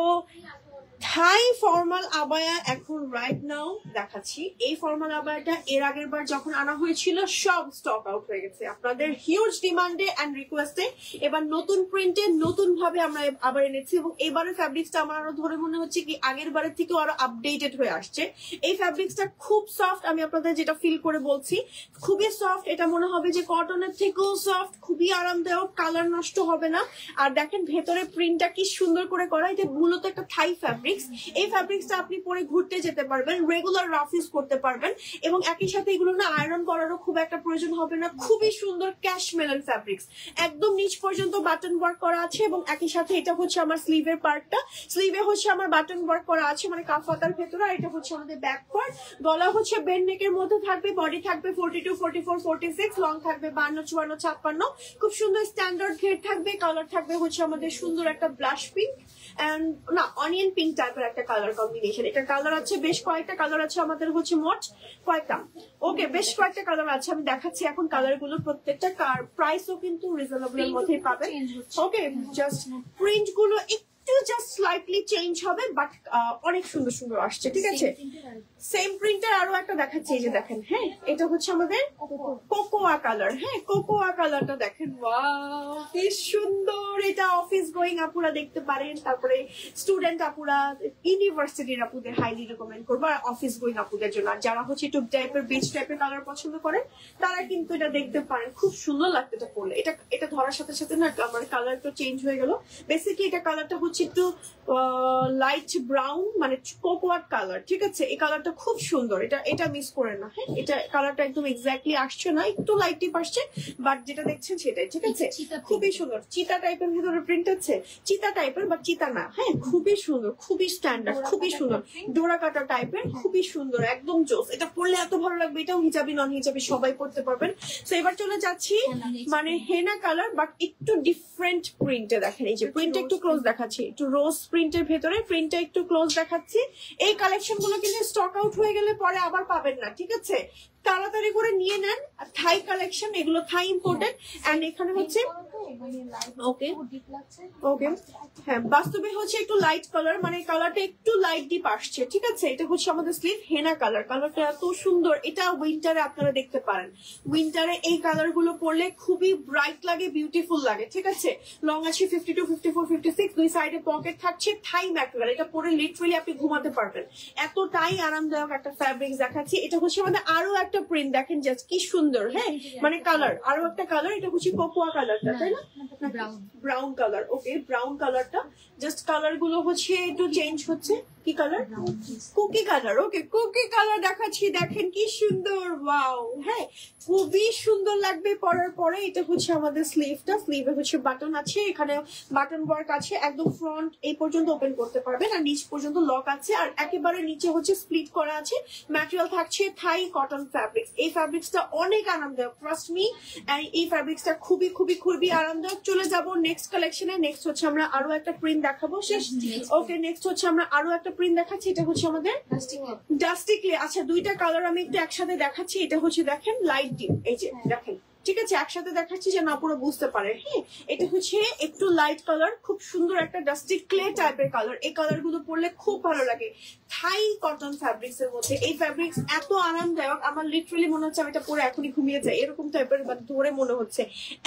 থাই ফর্মাল আবায়া এখন রাইট নাও দেখাচ্ছি। এই ফর্মাল আবায়াটা এর আগের বার যখন আনা হয়েছিল সব স্টক আউট হয়ে গেছে, আপনাদের হিউজ ডিমান্ডে এন্ড রিকোয়েস্টে এবার নতুন প্রিন্টে নতুন ভাবে আমরা আবার এনেছি। এবং এবারের ফ্যাব্রিক্সটা আমার আরো ধরে মনে হচ্ছে কি আগের বারের থেকেও আরো আপডেটেড হয়ে আসছে। এই ফ্যাব্রিক্সটা খুব সফট, আমি আপনাদের যেটা ফিল করে বলছি, খুবই সফট। এটা মনে হবে যে কটনের থেকেও সফট, খুবই আরামদায়ক, কালার নষ্ট হবে না। আর দেখেন ভেতরে প্রিন্টটা কি সুন্দর করে করা, এটা মূলত একটা থাই ফ্যাব্রিক। এই ফ্যাব্রিক্সটা আপনি পরে ঘুরতে যেতে পারবেন, রেগুলার রাফ ইউজ করতে পারবেন এবং একই সাথে এগুলো না আয়রন করারও খুব একটা প্রয়োজন হবে না। খুবই সুন্দর ক্যাশমেলন ফ্যাব্রিক্স, একদম নিচ পর্যন্ত বাটন ওয়ার্ক করা আছে এবং একই সাথে এটা হচ্ছে আমার স্লিভের পার্টটা, স্লিভে হচ্ছে আমার বাটন ওয়ার্ক করা আছে মানে কাফাতার ভেতরে। আর এটা হচ্ছে আমাদের ব্যাক পার্ট, গলা হচ্ছে বেন্ড নেকের মধ্যে থাকবে, বডি থাকবে 42, 44, 46, লং থাকবে 52, 54, 56, খুব সুন্দর স্ট্যান্ডার্ড ঘের থাকবে। কালার থাকবে হচ্ছে আমাদের সুন্দর একটা ব্লাশ পিঙ্ক এন্ড না অনিয়ন পিঙ্ক টাইপের একটা কালার কম্বিনেশন। এটা কালার আছে বেশ কয়েকটা কালার আছে আমাদের হচ্ছে মোট কয়েকটা, ওকে বেশ কয়েকটা কালার আছে, আমি দেখাচ্ছি এখন কালার গুলো। প্রত্যেকটা প্রাইসও কিন্তু রিজনেবল এর মধ্যেই পাবেন। ওকে জাস্ট প্রিন্ট গুলো একটু জাস্ট স্লাইটলি চেঞ্জ হবে, বাট অনেক সুন্দর সুন্দর আসছে, ঠিক আছে। সেম প্রিন্টার আরো একটা দেখাচ্ছি, এই যে দেখেন, হ্যাঁ এটা হচ্ছে আমাদের কোকোয়া কালার। হ্যাঁ কোকোয়া কালারটা দেখেন, ওয়াও কি সুন্দর। এটা অফিস গোয়িং আপুরা দেখতে পারেন, তারপরে স্টুডেন্ট আপুরা, ইউনিভার্সিটির আপুদের হাইলি রেকমেন্ড করবো, আর অফিস গোয়িং আপুদের জন্য। আর যারা হচ্ছে একটু টাইপের বিচ টাইপের কালার পছন্দ করেন তারা কিন্তু এটা দেখতে পারেন, খুব সুন্দর লাগবে এটা পরলে। এটা ধরার সাথে সাথে না আমার কালারটা চেঞ্জ হয়ে গেল। বেসিক্যালি এটা কালারটা হচ্ছে একটু লাইট ব্রাউন, মানে কোকোয়া কালার, ঠিক আছে। এই কালারটা খুব সুন্দর, এটা মিস করেন না। হ্যাঁ এটা কালারটা একদম এক্স্যাক্টলি আসছে না, একটু লাইট টিপ আসছে, বাট যেটা দেখছেন সেটাই, ঠিক আছে। খুবই সুন্দর, চিতা টাইপের ভিতরে প্রিন্ট আছে, চিতা টাইপের বা চিতা না, হ্যাঁ খুবই সুন্দর, খুবই স্ট্যান্ডার্ড, খুবই সুন্দর, ডোরা কাটা টাইপের, খুবই সুন্দর, একদম জোস। এটা পরলে এত ভালো লাগবে, এটাও হিজাবি নন হিজাবি সবাই পরতে পারবেন। তো এবার চলে যাচ্ছি মানে হেনা কালার, বাট একটু ডিফারেন্ট প্রিন্টে। দেখেন এই যে প্রিন্ট একটু ক্লোজ দেখাচ্ছি, একটু রোজ প্রিন্টের ভেতরে প্রিন্টটা একটু ক্লোজ দেখাচ্ছি। এই কালেকশন গুলো কিন্তু স্টক আউট হয়ে গেলে পরে আবার পাবেন না, ঠিক আছে। তাড়াতাড়ি করে নিয়ে নেন। থাই কালেকশন, এগুলো থাই ইম্পোর্টেড। এন্ড এখানে হচ্ছে ওকে ওকে হ্যাঁ বাস্তবে হচ্ছে একটু লাইট কালার, মানে কালারটা একটু লাইট ডিপ আসছে, ঠিক আছে। এটা হচ্ছে আমাদের স্লিভ হেনা কালার, কালারটা এত সুন্দর। এটা উইন্টারে আপনারা দেখতে পারেন, উইন্টারে এই কালার গুলো পরলে খুবই ব্রাইট লাগে, বিউটিফুল লাগে, ঠিক আছে। লং আছে 52, 54, 56, দুই সাইডে পকেট থাকছে, থাই ম্যাটেরিয়াল। এটা পরে লিটারালি আপনি ঘুমাতে পারবেন, এতটাই আরামদায়ক একটা ফ্যাব্রিক দেখাচ্ছি। এটা হচ্ছে আমাদের আরো একটা প্রিন্ট, দেখেন জাস্ট কি সুন্দর। হ্যাঁ মানে কালার আরো একটা কালার, এটা হচ্ছে কোকোয়া কালারটা, তাই না, ব্রাউন কালার। ওকে ব্রাউন কালারটা জাস্ট কালার গুলো হচ্ছে একটু চেঞ্জ হচ্ছে। কি কালার, কুকি কালার। ওকে কুকি কালার দেখাচ্ছি, দেখেন কি সুন্দর, ওয়াও। হ্যাঁ খুবই সুন্দর লাগবে পরার পরে। এটা হচ্ছে আমাদের স্লিভটা, স্লিভে হচ্ছে বাটন আছে, এখানে বাটন ওয়ার্ক আছে, একদম ফ্রন্ট এই পর্যন্ত ওপেন করতে পারবেন, আর নিচ পর্যন্ত লক আছে, আর একেবারে নিচে হচ্ছে স্প্লিট করা আছে। ম্যাটেরিয়াল থাকছে থাই কটন ফ্যাব্রিক্স। এই ফ্যাব্রিক্সটা অনেক আরামদায়ক, ট্রাস্ট মি। এই ফ্যাব্রিক্সটা খুবই খুবই খুবই আরামদায়ক। চলে যাব নেক্সট কালেকশনে। নেক্সট হচ্ছে আমরা আরো একটা প্রিন্ট দেখাবো, শেষ। ওকে নেক্সট হচ্ছে আমরা আরো একটা প্রিন্ট দেখাচ্ছি, এটা হচ্ছে আমাদের ডাস্টি ক্লে। আচ্ছা দুইটা কালার আমি একটু একসাথে দেখাচ্ছি। এটা হচ্ছে দেখেন লাইট ডিপ, এই যে দেখেন, ঠিক আছে একসাথে দেখাচ্ছি যেন আপুরা বুঝতে পারে। হ্যাঁ এটা হচ্ছে একটু লাইট কালার, খুব সুন্দর একটা ডাস্টি ক্লে টাইপের কালার। এই কালার গুলো পরলে খুব ভালো লাগে থাই কটন ফ্যাব্রিক্স এর মধ্যে। এই ফ্যাব্রিক্স এত আরামদায়ক, আমার লিটারালি মনে হচ্ছে আমি এটা পরে এখনই ঘুমিয়ে যাই এরকম টাইপের, মানে ধরে মনে হচ্ছে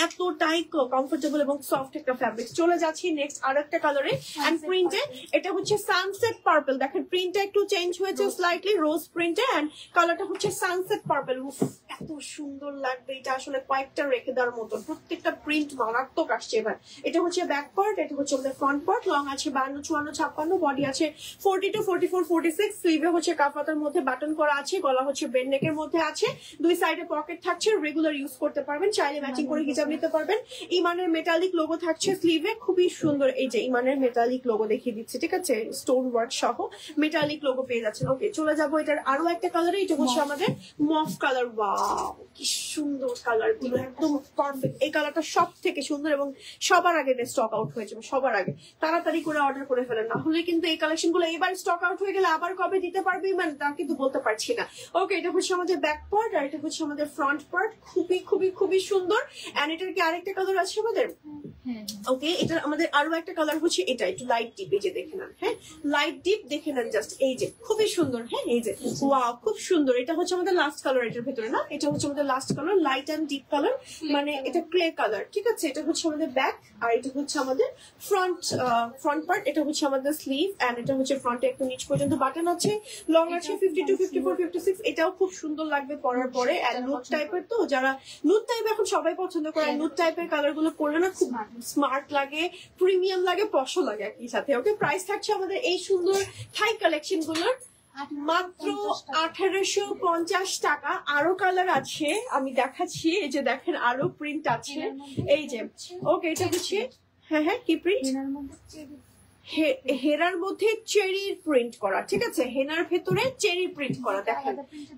এতটাই কমফোর্টেবল এবং সফট একটা ফ্যাব্রিক্স। চলে যাচ্ছি নেক্সট আর একটা কালারে এন্ড প্রিন্টে। এটা হচ্ছে সানসেট পার্পল, দেখেন প্রিন্টটা একটু চেঞ্জ হয়েছে স্লাইটলি, রোজ প্রিন্টে, এন্ড কালারটা হচ্ছে সানসেট পার্পল। এত সুন্দর লাগবে, এটা আসলে কয়েকটা রেখে দেওয়ার মতো, প্রত্যেকটা প্রিন্ট মারাত্মক আসছে। এবার এটা হচ্ছে ব্যাক পার্ট, এটা হচ্ছে আমাদের ফ্রন্ট পার্ট। লং আছে 52, 54, 56, বডি আছে 42, 44, 46। স্লিভে হচ্ছে কাফাতার মধ্যে বাটন করা আছে, গলা হচ্ছে বেন নেকের মধ্যে আছে, দুই সাইডে পকেট থাকছে, রেগুলার ইউজ করতে পারবেন, চাইলে ম্যাচিং করে হিজাব নিতে পারবেন। ইমানের মেটালিক লোগো থাকছে স্লিভে, খুবই সুন্দর। এই যে ইমানের মেটালিক লোগো দেখিয়ে দিচ্ছে, ঠিক আছে, স্টোন ওয়ার্ক সহ মেটালিক লোগো পেয়ে যাচ্ছেন। ওকে চলে যাবো এটার আরো একটা কালারে, এটা হচ্ছে আমাদের মফ কালার। ওয়াও কি সুন্দর কালার গুলো, একদম পারফেক্ট। এই কালারটা সব থেকে সুন্দর এবং সবার আগে স্টক আউট হয়ে যাবে, সবার আগে তাড়াতাড়ি করে অর্ডার করে ফেলেন, না হলে কিন্তু এই কালেকশন গুলো এবার স্টক আউট হয়ে গেলে আবার কবে দিতে পারবে মানে তা কিন্তু বলতে পারছি না। ওকে এটা হচ্ছে আমাদের ব্যাক পার্ট, আর এটা হচ্ছে আমাদের ফ্রন্ট পার্ট, খুবই খুবই খুবই সুন্দর। এন্ড এটার কি আরেকটা কালার আছে আমাদের? ওকে এটার আমাদের আরো একটা কালার হচ্ছে এটা, একটু লাইট ডিপ, এই যে দেখে নেন। হ্যাঁ লাইট ডিপ দেখে নেন জাস্ট, এই যে খুবই সুন্দর। হ্যাঁ এই যে ওয়াও খুব সুন্দর। এটা হচ্ছে আমাদের লাস্ট কালার এটার ভেতরে, না এটা হচ্ছে আমাদের last colour, light and deep colour, মানে এটা ক্লে কালার, ঠিক আছে। এটা হচ্ছে আমাদের ব্যাক, আর এটা হচ্ছে আমাদের ফ্রন্ট পার্ট। এটা হচ্ছে আমাদের স্লিভ, এন্ড এটা হচ্ছে ফ্রন্টে একটু নিচ পর্যন্ত বাটন আছে, লং আছে 52, 54, 56। এটাও খুব সুন্দর লাগবে পরার পরে। এন্ড নুড টাইপের, তো যারা নুড টাইপ এখন সবাই পছন্দ করে, নুড টাইপের কালার গুলো পরলে না খুব স্মার্ট লাগে, প্রিমিয়াম লাগে, পশো লাগে একই সাথে। ওকে প্রাইস থাকছে আমাদের এই সুন্দর থাই কালেকশন গুলোর মাত্র 1850 টাকা। আরো কালার আছে আমি দেখাচ্ছি, এই যে দেখেন আরো প্রিন্ট আছে, এই যে। ওকে এটা হচ্ছে হ্যাঁ হ্যাঁ কি প্রিন্ট, হেরার মধ্যে চেরি প্রিন্ট করা, ঠিক আছে, হেনার ভেতরে চেরি প্রিন্ট করা। দেখেন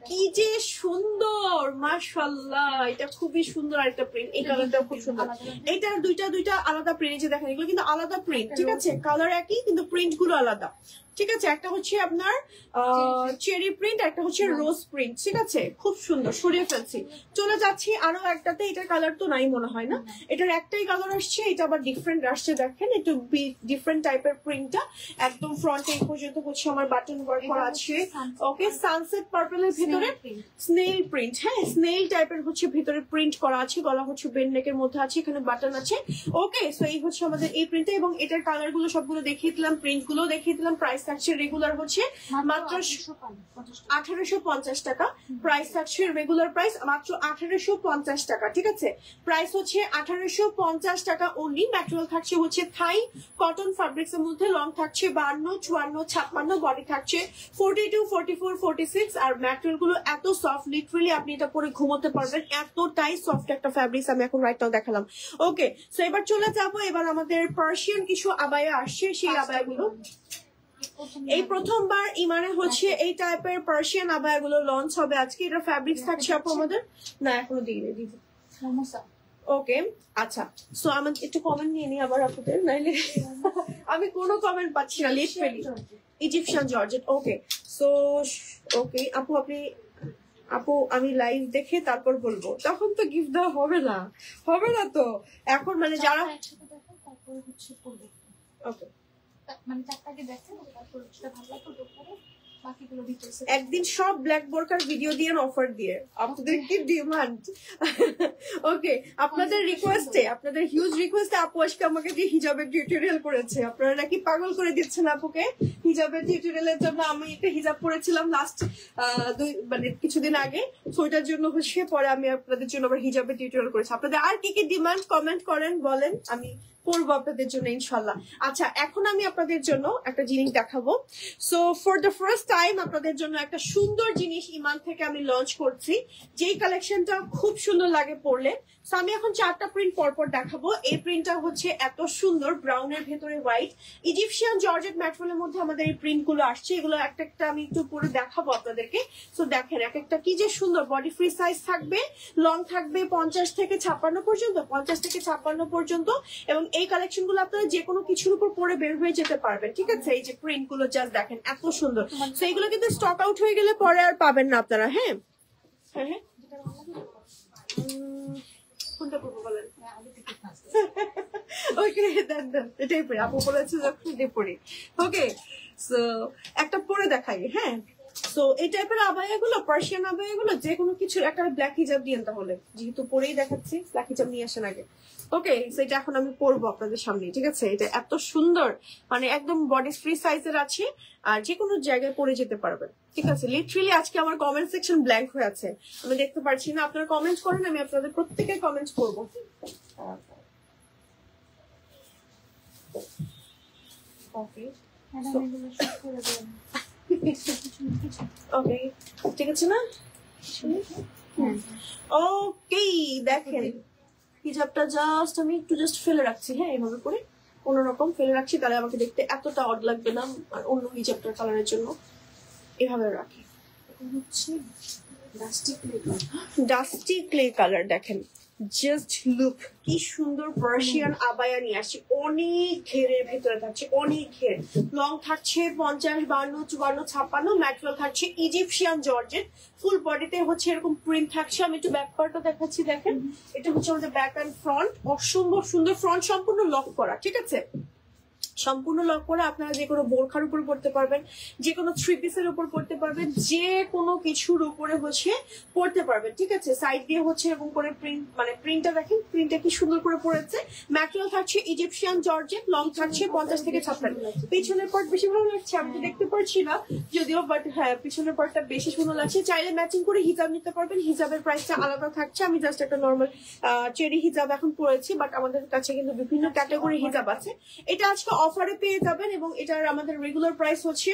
কি যে সুন্দর, মাশাআল্লাহ, এটা খুবই সুন্দর একটা প্রিন্ট। এই কালারটা খুব সুন্দর। এটা দুইটা আলাদা প্রিন্ট, যে দেখেন এগুলো কিন্তু আলাদা প্রিন্ট, ঠিক আছে, কালার একই কিন্তু প্রিন্ট গুলো আলাদা। ঠিক আছে, একটা হচ্ছে আপনার চেরি প্রিন্ট, একটা হচ্ছে রোজ প্রিন্ট। ঠিক আছে, খুব সুন্দর, সরিয়ে ফেলছি। চলে যাচ্ছি আরো একটাতে, এটার কালার তো নাই মনে হয় না, এটার একটাই কালার আসছে, এটা আবার ডিফারেন্ট আসছে। দেখেন একটু ডিফারেন্ট টাইপের প্রিন্টটা, একদম ফ্রন্ট এই পর্যন্ত হচ্ছে আমার বাটন ওয়ার্ক করা আছে। ওকে, সানসেট পার্পলের ভিতরে স্নেল প্রিন্ট, হ্যাঁ স্নেল টাইপের হচ্ছে ভিতরে প্রিন্ট করা আছে, গলা হচ্ছে বেন নেকের মধ্যে আছে, এখানে বাটন আছে। ওকে, সো এই হচ্ছে আমাদের এই প্রিন্টটা, এবং এটার কালার গুলো সবগুলো দেখিয়ে দিলাম, প্রিন্ট গুলো দেখিয়ে দিলাম। প্রাইস থাকছে রেগুলার হচ্ছে মাত্র 1850 টাকা, প্রাইস থাকছে রেগুলার প্রাইস মাত্র 1850 টাকা। ঠিক আছে, প্রাইস হচ্ছে 1850 টাকা অনলি। ম্যাটেরিয়াল থাকছে হচ্ছে থাই কটন ফ্যাব্রিক্স এর মধ্যে, লং থাকছে 52, 54, 56, বডি থাকছে 42, 44, 46। আর ম্যাটেরিয়াল গুলো এত সফট, লিটারালি আপনি এটা পরে ঘুমোতে পারবেন, এতটাই সফট একটা ফ্যাব্রিক্স আমি এখন রাইট নাও দেখালাম। ওকে, সো এবার চলে যাবো, এবার আমাদের পার্সিয়ান কিছু আবায়া আসছে, সেই আবায়াগুলো এই প্রথমবার ইমানে হচ্ছে এই টাইপের পার্সিয়ান আবায়াগুলো লঞ্চ হবে আজকে। এটা ফ্যাব্রিক্স থাকছে আপু আমাদের, না এখনো দিইনি, দিব। ওকে, আচ্ছা, সো আমি একটু কমেন্ট নিয়ে নিই আবার আপুদের, নাইলে আমি কোনো কমেন্ট পাচ্ছি না, লিট ফেলি। Egyptian georgette, okay so okay আপু, আপু আমি লাইভ দেখে তারপর বলবো, তখন তো গিফট দেওয়া হবে না, হবে না তো এখন, মানে যারা ওকে মানে চারটাকে দেখেন, তারপর যেটা ভালো লাগবে পরে বাকিগুলো ডিটেইলসে একদিন সব ব্ল্যাক বোরকার ভিডিও দিয়ে অফার দিয়ে, আপনাদের কি ডিমান্ড? ওকে, আপনাদের রিকোয়েস্টে, আপনাদের হিউজ রিকোয়েস্টে আপু আজকে আমাকে দিয়ে হিজাবের টিউটোরিয়াল করেছে। আপনারা নাকি পাগল করে দিচ্ছেন আপুকে হিজাবের টিউটোরিয়ালের জন্য। আমি একটা হিজাব পরেছিলাম লাস্ট মানে কিছুদিন আগে, তো ওইটার জন্য হচ্ছে পরে আমি আপনাদের জন্য আবার হিজাবের টিউটোরিয়াল করেছি। আপনাদের আর কি কি ডিমান্ড কমেন্ট করেন, বলেন, আমি করবো আপনাদের জন্য ইনশাল্লাহ। আচ্ছা, এখন আমি আপনাদের জন্য একটা জিনিস দেখাবো। So for the first time আপনাদের জন্য একটা সুন্দর জিনিস ইমান থেকে আমি লঞ্চ করছি, যেই কালেকশনটা খুব সুন্দর লাগে পরলে। সো আমি এখন 4টা প্রিন্ট পরপর দেখাবো। এই প্রিন্টটা হচ্ছে এত সুন্দর, ব্রাউনের ভেতরে হোয়াইট, ইজিপশিয়ান জর্জেট ম্যাটেরিয়ালের মধ্যে আমাদের এই প্রিন্ট গুলো আসছে। এগুলো একটা একটা আমি একটু পরে দেখাবো আপনাদেরকে। সো দেখেন এক একটা কি যে সুন্দর, বডি ফ্রি সাইজ থাকবে, লং থাকবে 50 থেকে 56 পর্যন্ত, 50 থেকে 56 পর্যন্ত। এবং এই কালেকশন গুলো আপনারা যে কোনো কিছুর উপর পরে বের হয়ে যেতে পারবেন। ঠিক আছে, এই যে প্রিন্ট গুলো জাস্ট দেখেন এত সুন্দর। তো এইগুলো কিন্তু স্টক আউট হয়ে গেলে পরে আর পাবেন না আপনারা। হ্যাঁ হ্যাঁ হ্যাঁ, কোনটা করবো বলেন? ওকে দেন দেন, এটাই পড়ি, আপু বলেছে যখন এটাই পড়ি। ওকে, সো একটা পরে দেখাই। হ্যাঁ, সো এই টাইপের আবায়া গুলো, পার্সিয়ান আবায়া গুলো, যে কোনো কিছু একটা ব্ল্যাক হিজাব দিয়েন, তাহলে যেহেতু পরেই দেখাচ্ছি ব্ল্যাক হিজাব নিয়ে আসেন আগে। ওকে, সেটা এখন আমি পরবো আপনাদের সামনে। ঠিক আছে, এটা এত সুন্দর, মানে একদম বডি ফ্রি সাইজের আছে, আর যে কোনো জায়গায় পরে যেতে পারবেন। ঠিক আছে, লিটারালি আজকে আমার কমেন্ট সেকশন ব্ল্যাঙ্ক হয়ে আছে, আমি দেখতে পারছি না। আপনারা কমেন্ট করেন, আমি আপনাদের প্রত্যেকের কমেন্ট করবো। ওকে ওকে, ঠিক আছে না? ওকে, দেখেন হিজাবটা জাস্ট আমি একটু জাস্ট ফেলে রাখছি। হ্যাঁ, এইভাবে করে কোন রকম ফেলে রাখছি, তাহলে আমাকে দেখতে এতটা অড লাগবে না। আর অন্য হিজাবটার কালারের জন্য এভাবে রাখি। হচ্ছে ডাস্টি ক্লে কালার, দেখেন জাস্ট লুক কি সুন্দর। পার্সিয়ান আবায়া নিয়ে আসছে, অনেক ঘেরের ভেতরে থাকছে, অনেক ঘের, লং থাকছে 50, 52, 54, 56, ম্যাটেরিয়াল থাকছে ইজিপশিয়ান জর্জেট, ফুল বডিতে হচ্ছে এরকম প্রিন্ট থাকছে। আমি একটু ব্যাক পার্টটা দেখাচ্ছি, দেখেন এটা হচ্ছে আমাদের ব্যাক অ্যান্ড ফ্রন্ট, অসম্ভব সুন্দর। ফ্রন্ট সম্পূর্ণ লক করা, ঠিক আছে, সম্পূর্ণ লক করে আপনারা যে কোনো বোরখার উপর পড়তে পারবেন, যে কোনো থ্রি পিসের উপর পড়তে পারবেন, যে কোনো কিছুর উপরে হচ্ছে পড়তে পারবেন। ঠিক আছে, সাইড দিয়ে হচ্ছে এরকম করে প্রিন্ট, মানে প্রিন্টটা দেখেন, প্রিন্টটা কি সুন্দর করে পড়েছে। ম্যাটেরিয়াল থাকছে ইজিপশিয়ান জর্জেট, লং থাকছে 50 থেকে 56। পিছনের পার্ট বেশি ভালো লাগছে, আমি তো দেখতে পারছি না যদিও, বাট হ্যাঁ পিছনের পার্টটা বেশি সুন্দর লাগছে। চাইলে ম্যাচিং করে হিজাব নিতে পারবেন, হিজাবের প্রাইসটা আলাদা থাকছে। আমি জাস্ট একটা নর্মাল চেরি হিজাব এখন পরেছি, বাট আমাদের কাছে কিন্তু বিভিন্ন ক্যাটাগরি হিজাব আছে। এটা আজকে অফারে পেয়ে যাবেন, এবং এটার আমাদের রেগুলার প্রাইস হচ্ছে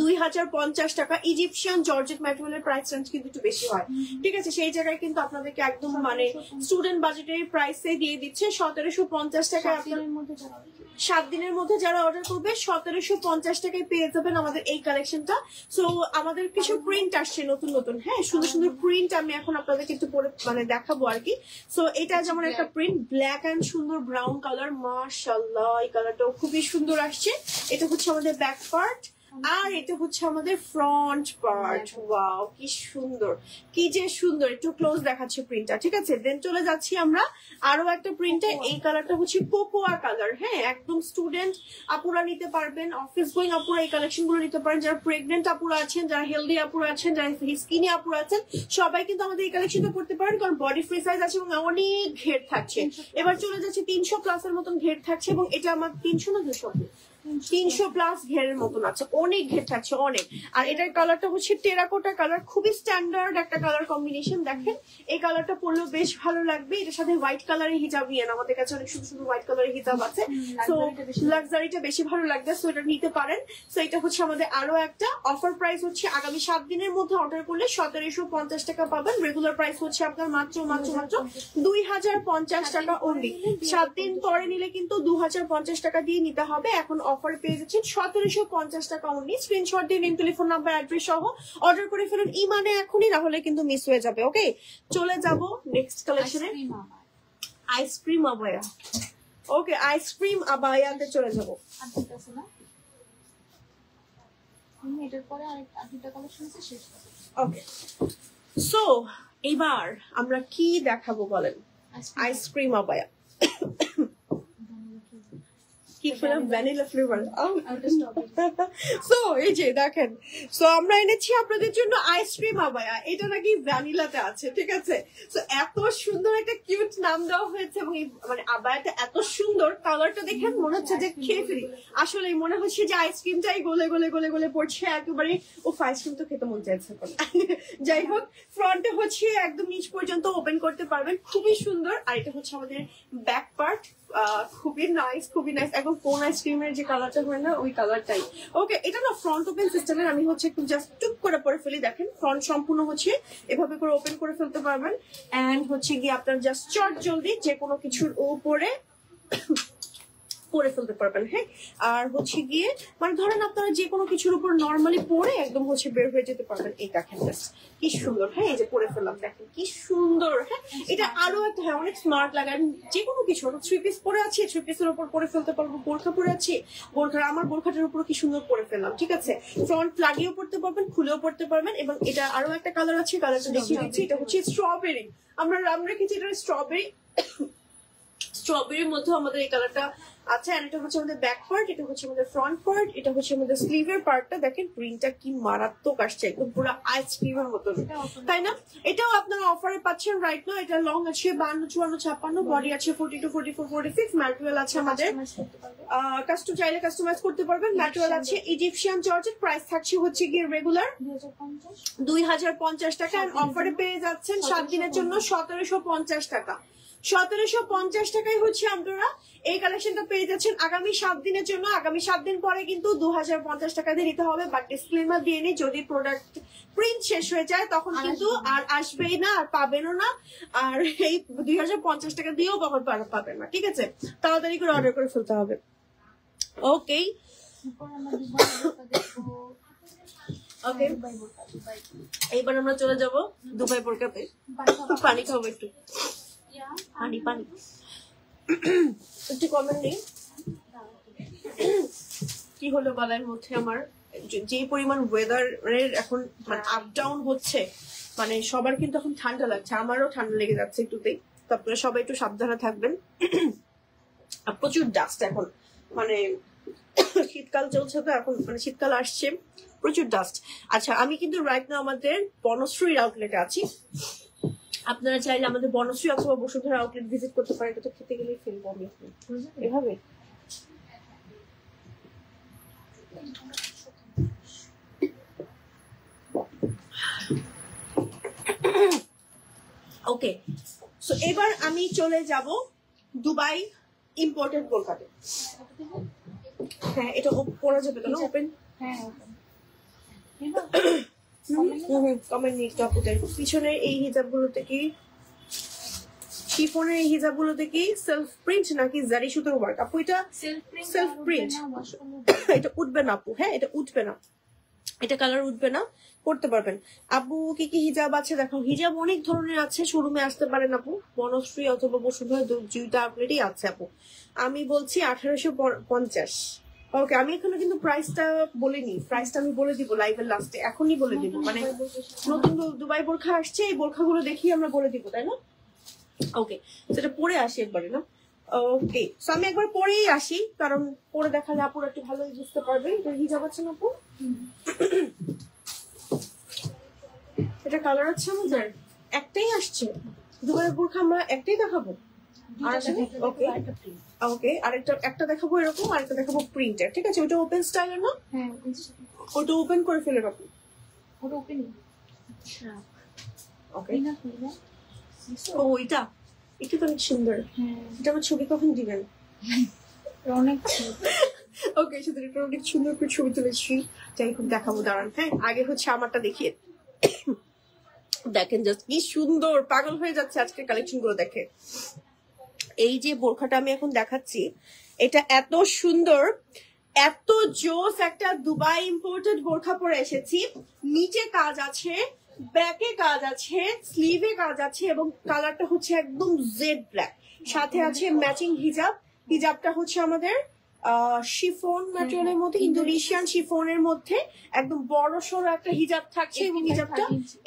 2050 টাকা। ইজিপশিয়ান জর্জেট ম্যাটেরিয়ালের প্রাইস রেঞ্জ কিন্তু একটু বেশি হয়। ঠিক আছে, সেই জায়গায় কিন্তু আপনাদেরকে একদম মানে স্টুডেন্ট বাজেটের প্রাইসে দিয়ে দিচ্ছে 1750 টাকায়। আপনার 7 দিনের মধ্যে যারা অর্ডার করবে 1750 টাকায় পেয়ে যাবেন আমাদের এই কালেকশনটা। সো আমাদের কিছু প্রিন্ট আসছে নতুন নতুন, হ্যাঁ সুন্দর সুন্দর প্রিন্ট আমি এখন আপনাদেরকে একটু পরে মানে দেখাবো আর কি। সো এটা যেমন একটা প্রিন্ট, ব্ল্যাক এন্ড সুন্দর ব্রাউন কালার, মাশাআল্লাহ এই কালারটাও খুবই সুন্দর আসছে। এটা হচ্ছে আমাদের ব্যাক পার্ট, আর এটা হচ্ছে আমাদের ফ্রন্ট পার্ট। ওয়াও কি সুন্দর, কি যে সুন্দর। একটু ক্লোজ দেখাচ্ছে প্রিন্টটা, ঠিক আছে। দেন চলে যাচ্ছি আমরা আরো একটা প্রিন্টে। এই কালারটা হচ্ছে কোকোয়া কালার। হ্যাঁ, একদম স্টুডেন্ট আপুরা নিতে পারবেন, অফিস গোয়িং আপুরা এই কালেকশন গুলো নিতে পারেন, যারা প্রেগনেন্ট আপুরা আছেন, যারা হেলদি আপুরা আছেন, যারা স্কিনি আপুরা আছেন, সবাই কিন্তু আমাদের এই কালেকশনটা করতে পারেন, কারণ বডি ফ্রি সাইজ আছে এবং অনেক ঘের থাকছে। এবার চলে যাচ্ছে 300 প্লাসের মতন ঘের থাকছে, এবং এটা আমার 300 না 200, 300 প্লাস ঘেরের মতন আছে, অনেক ঘের থাকছে অনেক। আর এটার কালারটা হচ্ছে টেরাকোটা কালার, খুবই স্ট্যান্ডার্ড একটা কালার কম্বিনেশন। দেখেন এই কালারটা পরলেও বেশ ভালো লাগবে। এটার সাথে হোয়াইট কালারের হিজাব নিয়ে, আমাদের কাছে অনেক সুন্দর সুন্দর হোয়াইট কালারের হিজাব আছে, তো লাক্সারিটা বেশি ভালো লাগবে, সো এটা নিতে পারেন। সো এটা হচ্ছে আমাদের আরো একটা অফার প্রাইস হচ্ছে আগামী 7 দিনের মধ্যে অর্ডার করলে 1750 টাকা পাবেন। রেগুলার প্রাইস হচ্ছে আপনার মাত্র 2050 টাকা অনলি। 7 দিন পরে নিলে কিন্তু 2050 টাকা দিয়ে নিতে হবে। এখন অফারে পেয়ে যাচ্ছেন 1750 টাকা অনলি। স্ক্রিনশট দিয়ে নিন, টেলিফোন নাম্বার অ্যাড্রেস সহ অর্ডার করে ফেলুন ইমানে এখনই, না হলে কিন্তু মিস হয়ে যাবে। ওকে, চলে যাব নেক্সট কালেকশনে, আইসক্রিম আবায়া। ওকে, আইসক্রিম আবায়াতে চলে যাব। ওকে, সো এবার আমরা কি দেখাবো বলেন? Ice cream abaya. Vanilla flavour. So এই যে দেখেন, সো আমরা এনেছি আপনাদের জন্য আইসক্রিম আবায়া। এটা নাকি ভ্যানিলাতে আছে, ঠিক আছে। সো এত সুন্দর একটা কিউট নাম দেওয়া হয়েছে, এবং মানে আবায়াটা এত সুন্দর, কালারটা দেখেন মনে হচ্ছে যে খেয়ে ফেলি। আসলে মনে হচ্ছে যে আইসক্রিমটাই গলে গলে গলে গলে পড়ছে একেবারে। ও আইসক্রিম তো খেতে মন চাইছে। যাই হোক, ফ্রন্টে হচ্ছে একদম নিচ পর্যন্ত ওপেন করতে পারবেন, খুবই সুন্দর। আর এটা হচ্ছে আমাদের ব্যাক পার্ট, খুবই নাইস, খুবই নাইস। এখন কোন আইসক্রিমের যে কালারটা হয় না, ওই কালারটাই। ওকে, এটা না ফ্রন্ট ওপেন সিস্টেমের, আমি হচ্ছে একটু জাস্ট টুক করে পরে ফেলি। দেখেন ফ্রন্ট সম্পূর্ণ হচ্ছে এভাবে করে ওপেন করে ফেলতে পারবেন, এন্ড হচ্ছে গিয়ে আপনার জাস্ট চট জলদি যে কোনো কিছুর উপরে পরে ফেলতে পারবেন। হ্যাঁ, আর হচ্ছে গিয়ে মানে ধরেন আপনারা যে কোনো কিছুর উপর নর্মালি পরে একদম হচ্ছে বের হয়ে যেতে পারবেন। এই দেখেন কি সুন্দর। হ্যাঁ, এই যে পরে ফেললাম, দেখেন কি সুন্দর। হ্যাঁ, এটা আরো একটা, হ্যাঁ, অনেক স্মার্ট লাগে। যে কোনো কিছু, 3 পিস পরে আছে, 3 পিসের উপর পরে ফেলতে পারবো। বোরখা পরে আছে, আমার বোরখাটার উপর কি সুন্দর পরে ফেললাম, ঠিক আছে। ফ্রন্ট লাগিয়েও পড়তে পারবেন, খুলেও পড়তে পারবেন। এবং এটা আরো একটা কালার আছে, কালারটা দেখিয়ে দিচ্ছি। এটা হচ্ছে স্ট্রবেরি। আমরা রেখেছি এটা স্ট্রবেরির মধ্যে আমাদের এই কালারটা আচ্ছা। আর এটা হচ্ছে আমাদের ব্যাক পার্ট, এটা হচ্ছে আমাদের ফ্রন্ট পার্ট, এটা হচ্ছে আমাদের স্লিভের পার্টটা। দেখেন প্রিন্টটা কি মারাত্মক আসছে, একদম পুরো আইসক্রিমের মতন, তাই না? এটাও আপনারা অফারে পাচ্ছেন রাইট নাও। এটা লং আছে 52, 54, 56, বডি আছে 42, 44, 46, ম্যাটেরিয়াল আছে আমাদের চাইলে কাস্টমাইজ করতে পারবেন। ম্যাটেরিয়াল আছে ইজিপশিয়ান জর্জেট। প্রাইস থাকছে হচ্ছে গিয়ে রেগুলার 2050 টাকা, আর অফারে পেয়ে যাচ্ছেন 7 দিনের জন্য 1750 টাকা। 1750 টাকায় হচ্ছে আপনারা এই কালেকশনটা পেয়ে যাচ্ছেন আগামী 7 দিনের জন্য। আগামী 7 দিন পরে কিন্তু 2050 টাকা দিয়ে নিতে হবে। বাট ডিসক্লেমার দিয়ে নি, যদি প্রোডাক্ট প্রিন্ট শেষ হয়ে যায় তখন কিন্তু আর আসবেই না, আর পাবেনও না। আর এই 2050 টাকা দিয়েও কখন পাবেন না, ঠিক আছে। তাড়াতাড়ি করে অর্ডার করে ফেলতে হবে। ওকে, ওকে, এইবার আমরা চলে যাব দুবাই বোরকাতে। পানি খাবো একটু, পানি পানি একটু কমেন্ট নেই। কি হলো গলার মধ্যে আমার, যে পরিমাণ ওয়েদারের এখন মানে আপ ডাউন হচ্ছে, মানে সবার কিন্তু এখন ঠান্ডা লাগছে, আমারও ঠান্ডা লেগে যাচ্ছে একটুতেই। তো আপনারা সবাই একটু সাবধানে থাকবেন। আর প্রচুর ডাস্ট এখন, মানে শীতকাল চলছে তো এখন, মানে শীতকাল আসছে, প্রচুর ডাস্ট। আচ্ছা, আমি কিন্তু রাইট নাও আমাদের বনশ্রীর আউটলেটে আছি। আপনারা চাইলে আমাদের বনশ্রী অথবা বসুন্ধরা আউটলেট ভিজিট করতে পারেন। এটা তো খেতে গেলেই ফেলবো আমি এভাবে। ওকে, সো এবার আমি চলে যাব দুবাই ইম্পোর্টেড বোরকাতে। হ্যাঁ, এটা পরা যাবে তো না ওপেন? হ্যাঁ, কমেন্ট নিয়ে পিছনের এই হিজাব গুলোতে কি, শিফনের এই হিজাব গুলোতে কি সেলফ প্রিন্ট নাকি জারি সুতোর ওয়ার্ক? আপু এটা সেলফ প্রিন্ট, এটা উঠবে না আপু। হ্যাঁ, এটা উঠবে না। এটা কালার উঠবে না, পড়তে পারবেন। আপু কি কি হিজাব আছে দেখাও। হিজাব অনেক ধরনের আছে, শোরুমে আসতে পারেন আপু, বনশ্রী অথবা বসুন্ধরা দুইটা আউটলেটই আছে আপু। আমি বলছি 1850। ওকে, আমি এখনো কিন্তু প্রাইসটা বলিনি, প্রাইসটা আমি বলে দিব লাইভের লাস্টে, এখনই বলে দিব। মানে নতুন দুবাই বোরখা আসছে, এই বোরখাগুলো দেখি আমরা বলে দিব, তাই না? ওকে, সেটা পরে আসি একবারে না। ওকে, সো আমি একবার পরেই আসি, কারণ পরে দেখালে আপুর একটু ভালোই বুঝতে পারবে। এটা হিজাব আছে না আপু? এটা কালার আছে আমাদের একটাই আসছে, দুবাই বোরখা আমরা একটাই দেখাবো। ওকে ওকে, আরেকটা একটা দেখাবো এরকম, আরেকটা দেখাবো প্রিন্টার, ঠিক আছে? ওটা ওপেন স্টাইলের না? হ্যাঁ, ওটা ওপেন করে ফেলে রাখো। ওটা ওপেন। ওকে, ও এটা এটা তো অনেক সুন্দর। এটা আমার ছবি কখন দিবেন? অনেক ওকে, সেটা এটা অনেক সুন্দর করে ছবি তুলেছি, যাই হোক দেখাবো, দাঁড়ান। হ্যাঁ, আগে হচ্ছে আমারটা দেখিয়ে দেখেন, জাস্ট কি সুন্দর, পাগল হয়ে যাচ্ছে আজকের কালেকশন গুলো দেখে। এই যে বোরখাটা আমি এখন দেখাচ্ছি, এটা এত সুন্দর, এত জোস একটা দুবাই ইম্পোর্টেড বোরখা পরে এসেছি। নিচে কাজ আছে, ব্যাকে কাজ আছে, স্লিভে কাজ আছে, এবং কালারটা হচ্ছে একদম জেড ব্ল্যাক। সাথে আছে ম্যাচিং হিজাব। হিজাবটা হচ্ছে আমাদের শিফন ম্যাটেরিয়ালের মধ্যে, ইন্দোনেশিয়ান শিফনের মধ্যে একদম বড় সড়ো একটা হিজাব থাকছে, এবং হিজাবটা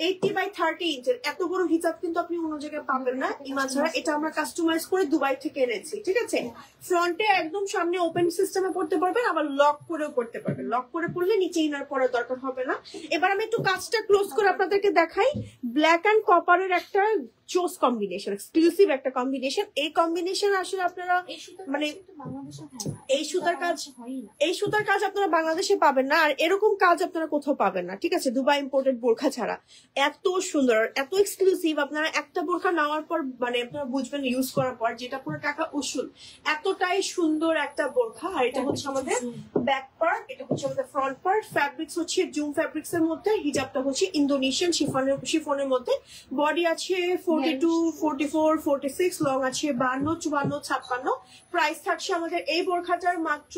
80/30 ইঞ্চের। এত বড় হিজাব কিন্তু আপনি অন্য জায়গায় পাবেন না ইমান ছাড়া। এটা আমরা কাস্টমাইজ করে দুবাই থেকে এনেছি, ঠিক আছে? ফ্রন্টে একদম সামনে ওপেন সিস্টেমে পড়তে পারবেন, আবার লক করেও পড়তে পারবেন। লক করে পড়লে নিচে ইনার পরার দরকার হবে না। এবার আমি একটু কাজটা ক্লোজ করে আপনাদেরকে দেখাই। ব্ল্যাক অ্যান্ড কপারের একটা জোস কম্বিনেশন, এক্সক্লুসিভ একটা কম্বিনেশন। এই কম্বিনেশন আসলে আপনারা মানে এই সুতার কাজ আপনারা বাংলাদেশে পাবেন না, আর এরকম কাজ আপনারা কোথাও পাবেন না, ঠিক আছে? দুবাই ইম্পোর্টেড বোরখা ছাড়া। এত সুন্দর, এত এক্সক্লুসিভ, আপনারা একটা বোরখা নেওয়ার পর মানে আপনারা বুঝবেন ইউজ করার পর, যেটা পুরো টাকা উসুল। এতটাই সুন্দর একটা বোরখা। আর এটা হচ্ছে আমাদের ব্যাক পার্ট, এটা হচ্ছে আমাদের ফ্রন্ট পার্ট। ফ্যাব্রিক্স হচ্ছে জুম ফ্যাব্রিক্স এর মধ্যে, হিজাবটা হচ্ছে ইন্দোনেশিয়ান শিফনের মধ্যে। বডি আছে 42, 44, 46, লং আছে 52, 54, 56। প্রাইস থাকছে আমাদের এই বোরখাটার মাত্র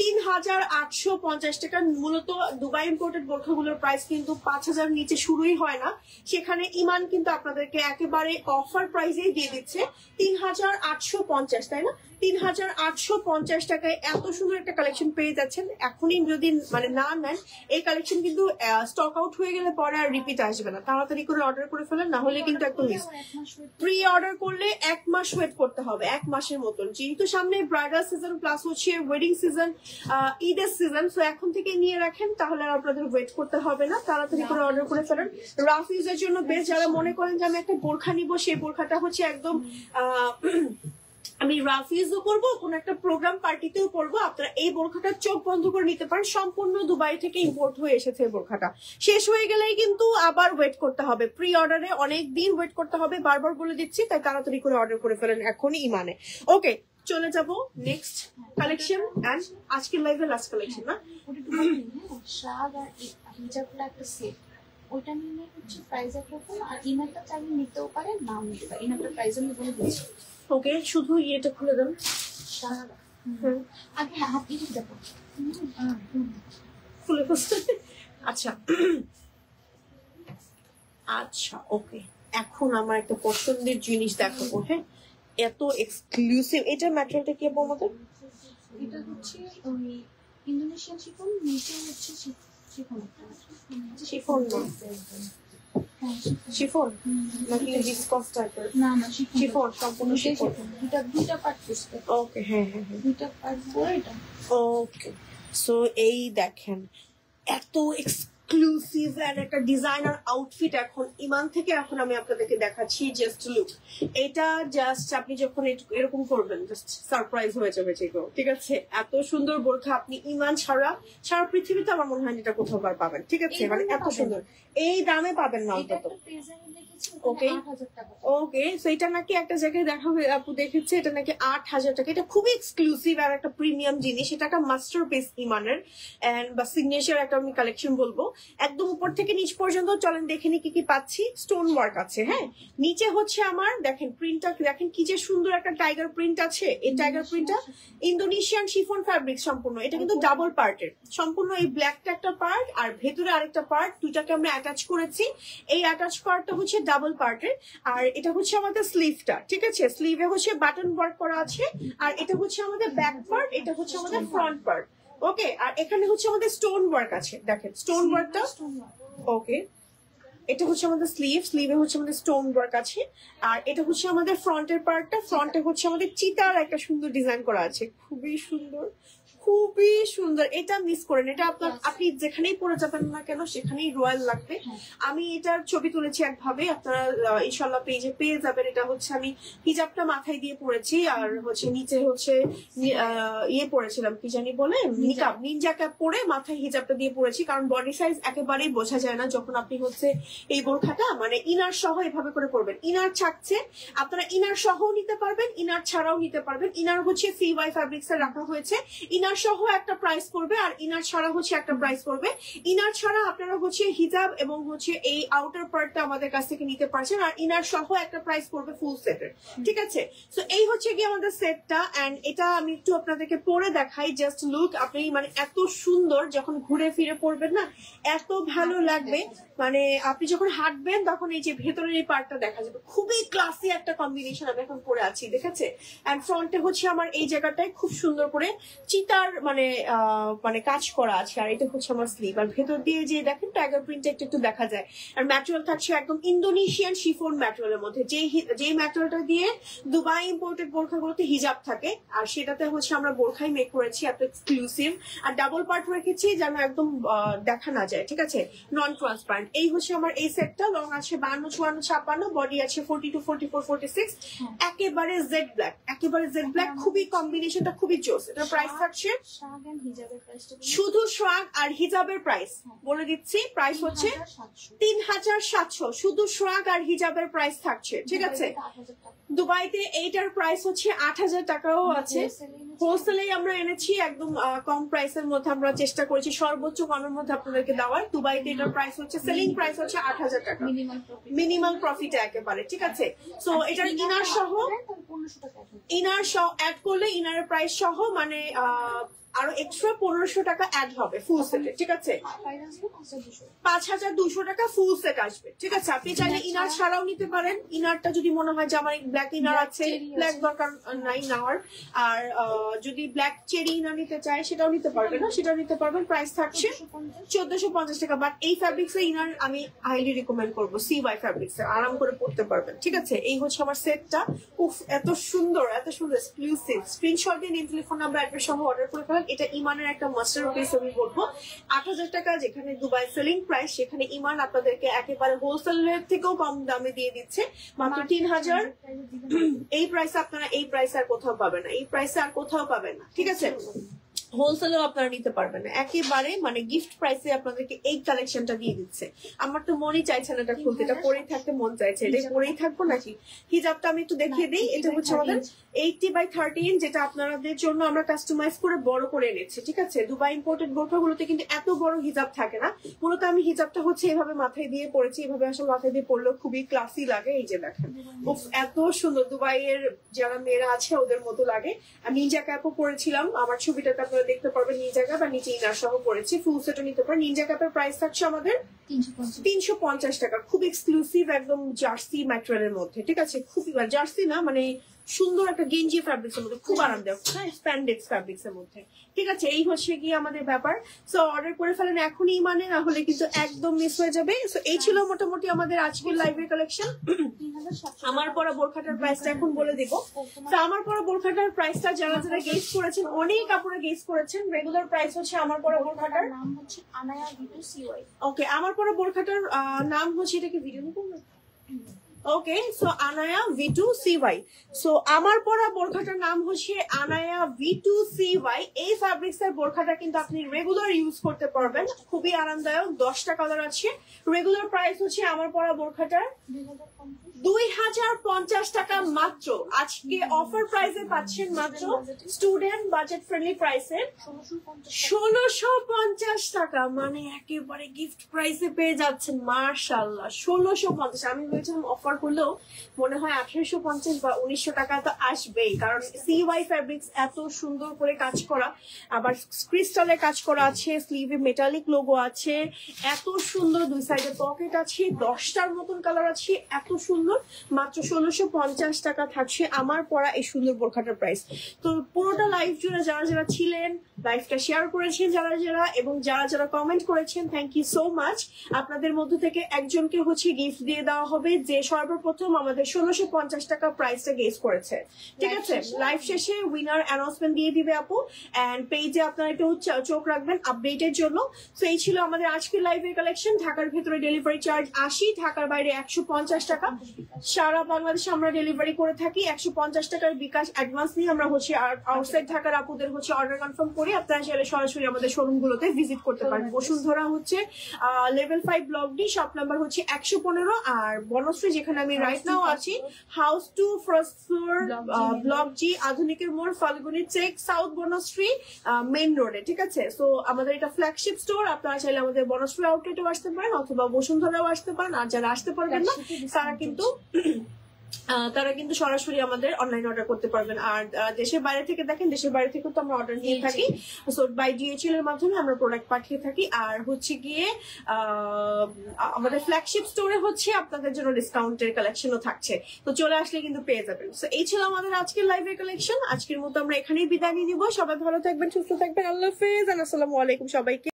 3850 টাকা। মূলত দুবাই ইম্পোর্টেড বোরখাগুলোর প্রাইস কিন্তু 5000 নিচে শুরুই হয় না। সেখানে ইমান কিন্তু আপনাদেরকে একেবারে অফার প্রাইসেই দিয়ে দিচ্ছে 3850, তাই না? 3850 টাকায় এত সুন্দর একটা কালেকশন পেয়ে যাচ্ছেন। এখনই যদি মানে না নেন, এই কালেকশন কিন্তু স্টক আউট হয়ে গেলে পরে আর রিপিট আসবে না। তাড়াতাড়ি করে অর্ডার করে ফেলেন, না হলে কিন্তু একদম মিস। প্রি অর্ডার করলে 1 মাস ওয়েট করতে হবে, 1 মাসের মতন, যেহেতু সামনে ব্রাইডাল সিজন প্লাস হচ্ছে ওয়েডিং সিজন, ঈদের সিজন। তো এখন থেকে নিয়ে রাখেন, তাহলে আর আপনাদের ওয়েট করতে হবে না। তাড়াতাড়ি করে অর্ডার করে ফেলেন। রাফ ইউজের জন্য বেস্ট। যারা মনে করেন যে আমি একটা বোরখা নিব, সেই বোরখাটা হচ্ছে একদম আমি রাফ ইউজও করবো, কোন একটা প্রোগ্রাম পার্টিতেও পরবো, আপনারা এই বোরখাটা চোখ বন্ধ করে নিতে পারেন। সম্পূর্ণ দুবাই থেকে ইম্পোর্ট হয়ে এসেছে এই বোরখাটা। শেষ হয়ে গেলেই কিন্তু আবার ওয়েট করতে হবে, প্রি অর্ডারে অনেক দিন ওয়েট করতে হবে, বারবার বলে দিচ্ছি। তাই তাড়াতাড়ি করে অর্ডার করে ফেলেন এখনই ইমানে। ওকে, চলে যাব নেক্সট কালেকশন, এন্ড আজকের লাইভে লাস্ট কালেকশন না। শাগ আর হিজাবটা একটা সেট, ওটা নিলে হচ্ছে প্রাইস একরকম, আর ইনারটা চাইলে নিতেও পারেন, নাও নিতে পারেন। ইনারটা প্রাইস আমি বলে দিচ্ছি। ওকে, শুধু ইয়েটা খুলে দেন আগে, হাত দিয়ে যাবো খুলে বসতে। আচ্ছা আচ্ছা, ওকে, এখন আমার একটা পছন্দের জিনিস দেখাবো। হ্যাঁ, এত এক্সক্লুসিভ। এটা ম্যাটেরিয়ালটা কি আপু আমাদের? এটা হচ্ছে ওই ইন্দোনেশিয়ান শিফন, নিচে হচ্ছে শিফন শিফন না, শিফন নাকি ভিসকস টাইপের? না না, শিফন, সম্পূর্ণ শিফন। দুইটা পার্ট করতে। ওকে, হ্যাঁ হ্যাঁ হ্যাঁ, দুইটা পার্ট করে এটা। ওকে, সো এই দেখেন এত এক্সক্লুসিভ এন্ড একটা ডিজাইনার আউটফিট এখন ইমান থেকে এখন আমি আপনাদেরকে দেখাচ্ছি। জাস্ট লুক, এটা জাস্ট আপনি যখন এরকম করবেন জাস্ট সারপ্রাইজ হয়ে যাবে যেগুলো, ঠিক আছে? এত সুন্দর বোরখা আপনি ইমান ছাড়া সারা পৃথিবীতে আমার মনে হয় এটা কোথাও পাবেন, ঠিক আছে? মানে এত সুন্দর এই দামে পাবেন না অন্তত। ওকে ওকে, সো এটা নাকি একটা জায়গায় দেখা হয়ে আপু দেখেছে, এটা নাকি 8,000 টাকা। এটা খুবই এক্সক্লুসিভ আর একটা প্রিমিয়াম জিনিস, এটা একটা মাস্টারপিস ইমানের এন্ড বা সিগনেচার একটা আমি কালেকশন বলবো। একদম উপর থেকে নিচ পর্যন্ত চলেন দেখে নি কি কি পাচ্ছি। স্টোন ওয়ার্ক আছে, হ্যাঁ, নিচে হচ্ছে আমার দেখেন প্রিন্টটা দেখেন কি যে সুন্দর একটা টাইগার প্রিন্ট আছে। এই টাইগার প্রিন্টটা ইন্দোনেশিয়ান শিফন ফ্যাব্রিক সম্পূর্ণ, এটা কিন্তু ডাবল পার্টের সম্পূর্ণ। এই ব্ল্যাকটা একটা পার্ট আর ভেতরে আরেকটা পার্ট, দুইটাকে আমরা অ্যাটাচ করেছি। এই অ্যাটাচ পার্টটা হচ্ছে ডাবল পার্টের, আর এটা হচ্ছে আমাদের স্লিভটা, ঠিক আছে। স্লিভে হচ্ছে বাটন ওয়ার্ক করা আছে, আর এটা হচ্ছে আমাদের ব্যাক পার্ট, এটা হচ্ছে আমাদের ফ্রন্ট পার্ট। ওকে, আর এখানে হচ্ছে আমাদের স্টোন ওয়ার্ক আছে, দেখেন স্টোন ওয়ার্কটা। ওকে, এটা হচ্ছে আমাদের স্লিভে হচ্ছে আমাদের স্টোন ওয়ার্ক আছে, আর এটা হচ্ছে আমাদের ফ্রন্টের পার্টটা। ফ্রন্টে হচ্ছে আমাদের চিতার একটা সুন্দর ডিজাইন করা আছে, খুবই সুন্দর, খুবই সুন্দর। এটা মিস করেন, এটা আপনার আপনি যেখানেই পরে যাবেন না কেন সেখানেই রয়্যাল লাগবে। আমি এটার ছবি তুলেছি একভাবে, আপনারা ইনশাল্লাহ পেজে পেয়ে যাবেন। এটা হচ্ছে আমি হিজাবটা মাথায় দিয়ে পরেছি, আর হচ্ছে নিচে হচ্ছে ইয়ে পরেছিলাম কি জানি বলে নিকাব, নিনজা ক্যাপ পরে মাথায় হিজাবটা দিয়ে পরেছি, কারণ বডি সাইজ একেবারেই বোঝা যায় না যখন আপনি হচ্ছে এই বোরখাটা মানে ইনার সহ এভাবে করে পরবেন। ইনার থাকছে, আপনারা ইনার সহ নিতে পারবেন, ইনার ছাড়াও নিতে পারবেন। ইনার হচ্ছে CY ফ্যাব্রিক্স এর রাখা হয়েছে, ইনার সহ একটা প্রাইস পড়বে, আর ইনার ছাড়া হচ্ছে একটা প্রাইস পড়বে। ইনার ছাড়া আপনারা হচ্ছে হিজাব এবং হচ্ছে এই আউটার পার্টটা আমাদের কাছ থেকে নিতে পারছেন, আর ইনার সহ একটা প্রাইস পড়বে ফুল সেটের, ঠিক আছে। সো এই হচ্ছে কি আমাদের সেটটা, এন্ড এটা আমি একটু আপনাদেরকে পরে দেখাই। জাস্ট লুক, আপনি মানে এত সুন্দর, যখন ঘুরে ফিরে পড়বেন না এত ভালো লাগবে। মানে আপনি যখন হাঁটবেন তখন এই যে ভেতরের এই পার্টটা দেখা যাবে, খুবই ক্লাসি একটা কম্বিনেশন আমি এখন পরে আছি, দেখেছে। এন্ড ফ্রন্টে হচ্ছে আমার এই জায়গাটায় খুব সুন্দর করে চিতার মানে কাজ করা আছে, আর এটা হচ্ছে আমার স্লিভ। আর ভেতর দিয়ে যে দেখেন টাইগার প্রিন্টটা একটু দেখা যায়। আর ম্যাটেরিয়াল থাকছে একদম ইন্দোনেশিয়ান শিফন ম্যাটেরিয়ালের মধ্যে, যেই ম্যাটেরিয়ালটা দিয়ে দুবাই ইম্পোর্টেড বোরখাগুলোতে হিজাব থাকে, আর সেটাতে হচ্ছে আমরা বোরখাই মেক করেছি, এত এক্সক্লুসিভ। আর ডাবল পার্ট রেখেছি যেন একদম দেখা না যায়, ঠিক আছে, নন ট্রান্সপারেন্ট। এই হচ্ছে আমার এই সেটটা, লং আছে 52, 54, 56, বডি আছে 42, 44, 46, একেবারে জেড ব্ল্যাক, একেবারে জেড ব্ল্যাক, খুবই কম্বিনেশনটা খুবই জোস। এটার প্রাইস থাকছে শুধু শ্রাগ আর হিজাবের প্রাইস বলে দিচ্ছি, প্রাইস হচ্ছে 3,700, শুধু শ্রাগ আর হিজাবের প্রাইস থাকছে, ঠিক আছে। দুবাইতে এইটার প্রাইস হচ্ছে 8,000 টাকাও আছে, হোলসেলেই আমরা এনেছি একদম কম প্রাইসের মধ্যে, আমরা চেষ্টা করেছি সর্বোচ্চ কমের মধ্যে আপনাদেরকে দেওয়ার। দুবাইতে এটার প্রাইস হচ্ছে, সেলিং প্রাইস হচ্ছে 8,000 টাকা, মিনিমাম প্রফিট একেবারে, ঠিক আছে। সো এটার ইনার সহ অ্যাড করলে ইনারের প্রাইস সহ মানে আরো এক্সট্রা 1,500 টাকা অ্যাড হবে ফুল সেটে, ঠিক আছে। 5,200 টাকা ফুল সেট আসবে, ঠিক আছে। আপনি চাইলে ইনার ছাড়াও নিতে পারেন। ইনারটা যদি মনে হয় যে আমার ব্ল্যাক ইনার আছে, ব্ল্যাক দরকার নাই নেওয়ার, আর যদি ব্ল্যাক চেরি ইনার নিতে চায় সেটাও নিতে পারবেন, না সেটাও নিতে পারবেন। প্রাইস থাকছে 1,450 টাকা। বাট এই ফ্যাব্রিক্স এর ইনার আমি হাইলি রিকমেন্ড করবো, CY ফ্যাব্রিক্স এর, আরাম করে পড়তে পারবেন, ঠিক আছে। এই হচ্ছে আমার সেটটা, উফ এত সুন্দর, এত সুন্দর, এক্সক্লুসিভ। স্ক্রিনশট দিয়ে নিন, টেলিফোন নাম্বার অ্যাড্রেস সহ অর্ডার করে ফেলেন। এটা ইমানের একটা মাস্টারপিস আমি বলবো। 8,000 টাকা যেখানে দুবাই সেলিং প্রাইস, সেখানে ইমান আপনাদেরকে একেবারে হোলসেলের থেকেও কম দামে দিয়ে দিচ্ছে, মাত্র 3,000। এই প্রাইস আপনারা এই প্রাইস আর কোথাও পাবেন না, এই প্রাইসে আর কোথাও পাবেন না, ঠিক আছে। হোলসেলেও আপনারা নিতে পারবেন না, একেবারে মানে গিফট প্রাইসে আপনাদেরকে এই কালেকশনটা দিয়ে দিচ্ছে। আমার তো মনই চাইছে না এটা খুলতে, এটা পরেই থাকতে মন চাইছে, এটা পরেই থাকবো নাকি। হিজাবটা আমি একটু দেখিয়ে দিই, এটা হচ্ছে আমাদের 80/13, যেটা আপনাদের জন্য আমরা কাস্টমাইজ করে বড় করে এনেছি, ঠিক আছে। দুবাই ইম্পোর্টেড বোরখাগুলোতে কিন্তু এত বড় হিজাব থাকে না। মূলত আমি হিজাবটা হচ্ছে এভাবে মাথায় দিয়ে পরেছি, এভাবে আসলে মাথায় দিয়ে পরলেও খুবই ক্লাসি লাগে। এই যে দেখেন, এত সুন্দর, দুবাইয়ের যারা মেয়েরা আছে ওদের মতো লাগে। আমি নিনজা ক্যাপও পরেছিলাম, আমার ছবিটাতে আপনারা দেখতে পারবেন, নিনজা ক্যাপ আর নিচে ইনার সহ পরেছি, ফুল সেটও নিতে পারেন। নিনজা ক্যাপের প্রাইস থাকছে আমাদের 350 টাকা, খুব এক্সক্লুসিভ, একদম জার্সি ম্যাটেরিয়ালের মধ্যে, ঠিক আছে। খুবই জার্সি না, মানে সুন্দর একটা গেঞ্জি ফ্যাব্রিক্স এর মধ্যে, খুব আরামদায়ক, স্প্যান্ডেক্স ফ্যাব্রিক্স এর মধ্যে, ঠিক আছে। এই হচ্ছে কি আমাদের ব্যাপার। সো অর্ডার করে ফেলেন এখনই, মানে না হলে কিন্তু একদম মিস হয়ে যাবে। সো এই ছিল মোটামুটি আমাদের আজকের লাইভের কালেকশন। আমার পরা বোরখাটার প্রাইসটা এখন বলে দিব। তো আমার পরা বোরখাটার প্রাইসটা যারা যারা গেস করেছেন, অনেক কাপড়ে গেস করেছেন, রেগুলার প্রাইস হচ্ছে আমার পরা বোরখাটার নাম হচ্ছে আনায়া ভিডিও CY। ওকে, আমার পরা বোরখাটার নাম হচ্ছে, এটা কি ভিডিও নিব? ওকে, সো আনায়া V2CY। সো আমার পরা বোরখাটার নাম হচ্ছে আনায়া V2CY। এই ফ্যাব্রিক্স এর বোরখাটা কিন্তু আপনি রেগুলার ইউজ করতে পারবেন, খুবই আরামদায়ক। 10টা কালার আছে। রেগুলার প্রাইস হচ্ছে আমার পরা বোরখাটার 2050 টাকা মাত্র। আজকে অফার প্রাইসে পাচ্ছেন মাত্র স্টুডেন্ট বাজেট ফ্রেন্ডলি প্রাইসে 1650 টাকা, মানে একেবারে গিফট প্রাইসে পেয়ে যাচ্ছেন। মাশাআল্লাহ 1650। আমি বলছিলাম অফার করলেও মনে হয় 1850 বা 1900 টাকা তো আসবেই, কারণ CY ফ্যাব্রিক্স এত সুন্দর করে কাজ করা, আবার ক্রিস্টালের কাজ করা আছে, স্লিভে মেটালিক লোগো আছে, এত সুন্দর, দুই সাইডে পকেট আছে, 10টার মতন কালার আছে, এত সুন্দর। মাত্র 1650 টাকা থাকছে আমার পরা এই সুন্দর বোরখাটার প্রাইস। তো পুরোটা লাইভ জুড়ে যারা যারা ছিলেন, লাইভটা শেয়ার করেছেন যারা যারা, এবং যারা যারা কমেন্ট করেছেন, থ্যাংক ইউ সো মাচ। আপনাদের মধ্য থেকে একজনকে হচ্ছে গিফট দিয়ে দেওয়া হবে যে সর্বপ্রথম আমাদের 1650 টাকা প্রাইসটা গেস করেছে। ঠিক আছে, লাইভ শেষে উইনার অ্যানাউন্সমেন্ট দিয়ে দিবে আপু, এন্ড পেজে আপনারা একটু চোখ রাখবেন আপডেটের জন্য। তো এই ছিল আমাদের আজকের লাইভের কালেকশন। ঢাকার ভিতরে ডেলিভারি চার্জ 80, ঢাকার বাইরে 150 টাকা। সারা বাংলাদেশে আমরা ডেলিভারি করে থাকি। 150 টাকার বিকাশ অ্যাডভান্স নিয়ে আমরা হচ্ছে আউটসাইড ঢাকার আপুদের হচ্ছে অর্ডার কনফার্ম করি। আপনারা চাইলে সরাসরি আমাদের শোরুম গুলোতে ভিজিট করতে পারেন। বসুন্ধরা হচ্ছে level 5 block D, shop number হচ্ছে 115, আর বনশ্রী যেখানে আমি রাইট নাও আছি house 2 first floor block G, আধুনিকের মোড়, ফাল্গুনি চেক, সাউথ বনশ্রী মেইন রোডে। ঠিক আছে, সো আমাদের এটা ফ্ল্যাগশিপ স্টোর। আপনারা চাইলে আমাদের বনশ্রী আউটলেটেও আসতে পারেন অথবা বসুন্ধরাও আসতে পারেন। আর যারা আসতে পারবেন না তারা কিন্তু সরাসরি আমাদের অনলাইন অর্ডার করতে পারবেন। আর দেশের বাইরে থেকে দেখেন, দেশের বাইরে থেকেও তো আমরা অর্ডার নিয়ে থাকি, সো বাই DHL এর মাধ্যমে আমরা প্রোডাক্ট পাঠিয়ে থাকি। আর হচ্ছে গিয়ে আমাদের ফ্ল্যাগশিপ স্টোরে হচ্ছে আপনাদের জন্য ডিসকাউন্টের কালেকশনও থাকছে, তো চলে আসলে কিন্তু পেয়ে যাবেন। সো এই ছিল আমাদের আজকের লাইভের কালেকশন। আজকের মতো আমরা এখানেই বিদায় নিয়ে নিব। সবাই ভালো থাকবেন, সুস্থ থাকবেন। আল্লাহ হাফেজ, আসসালামু আলাইকুম সবাইকে।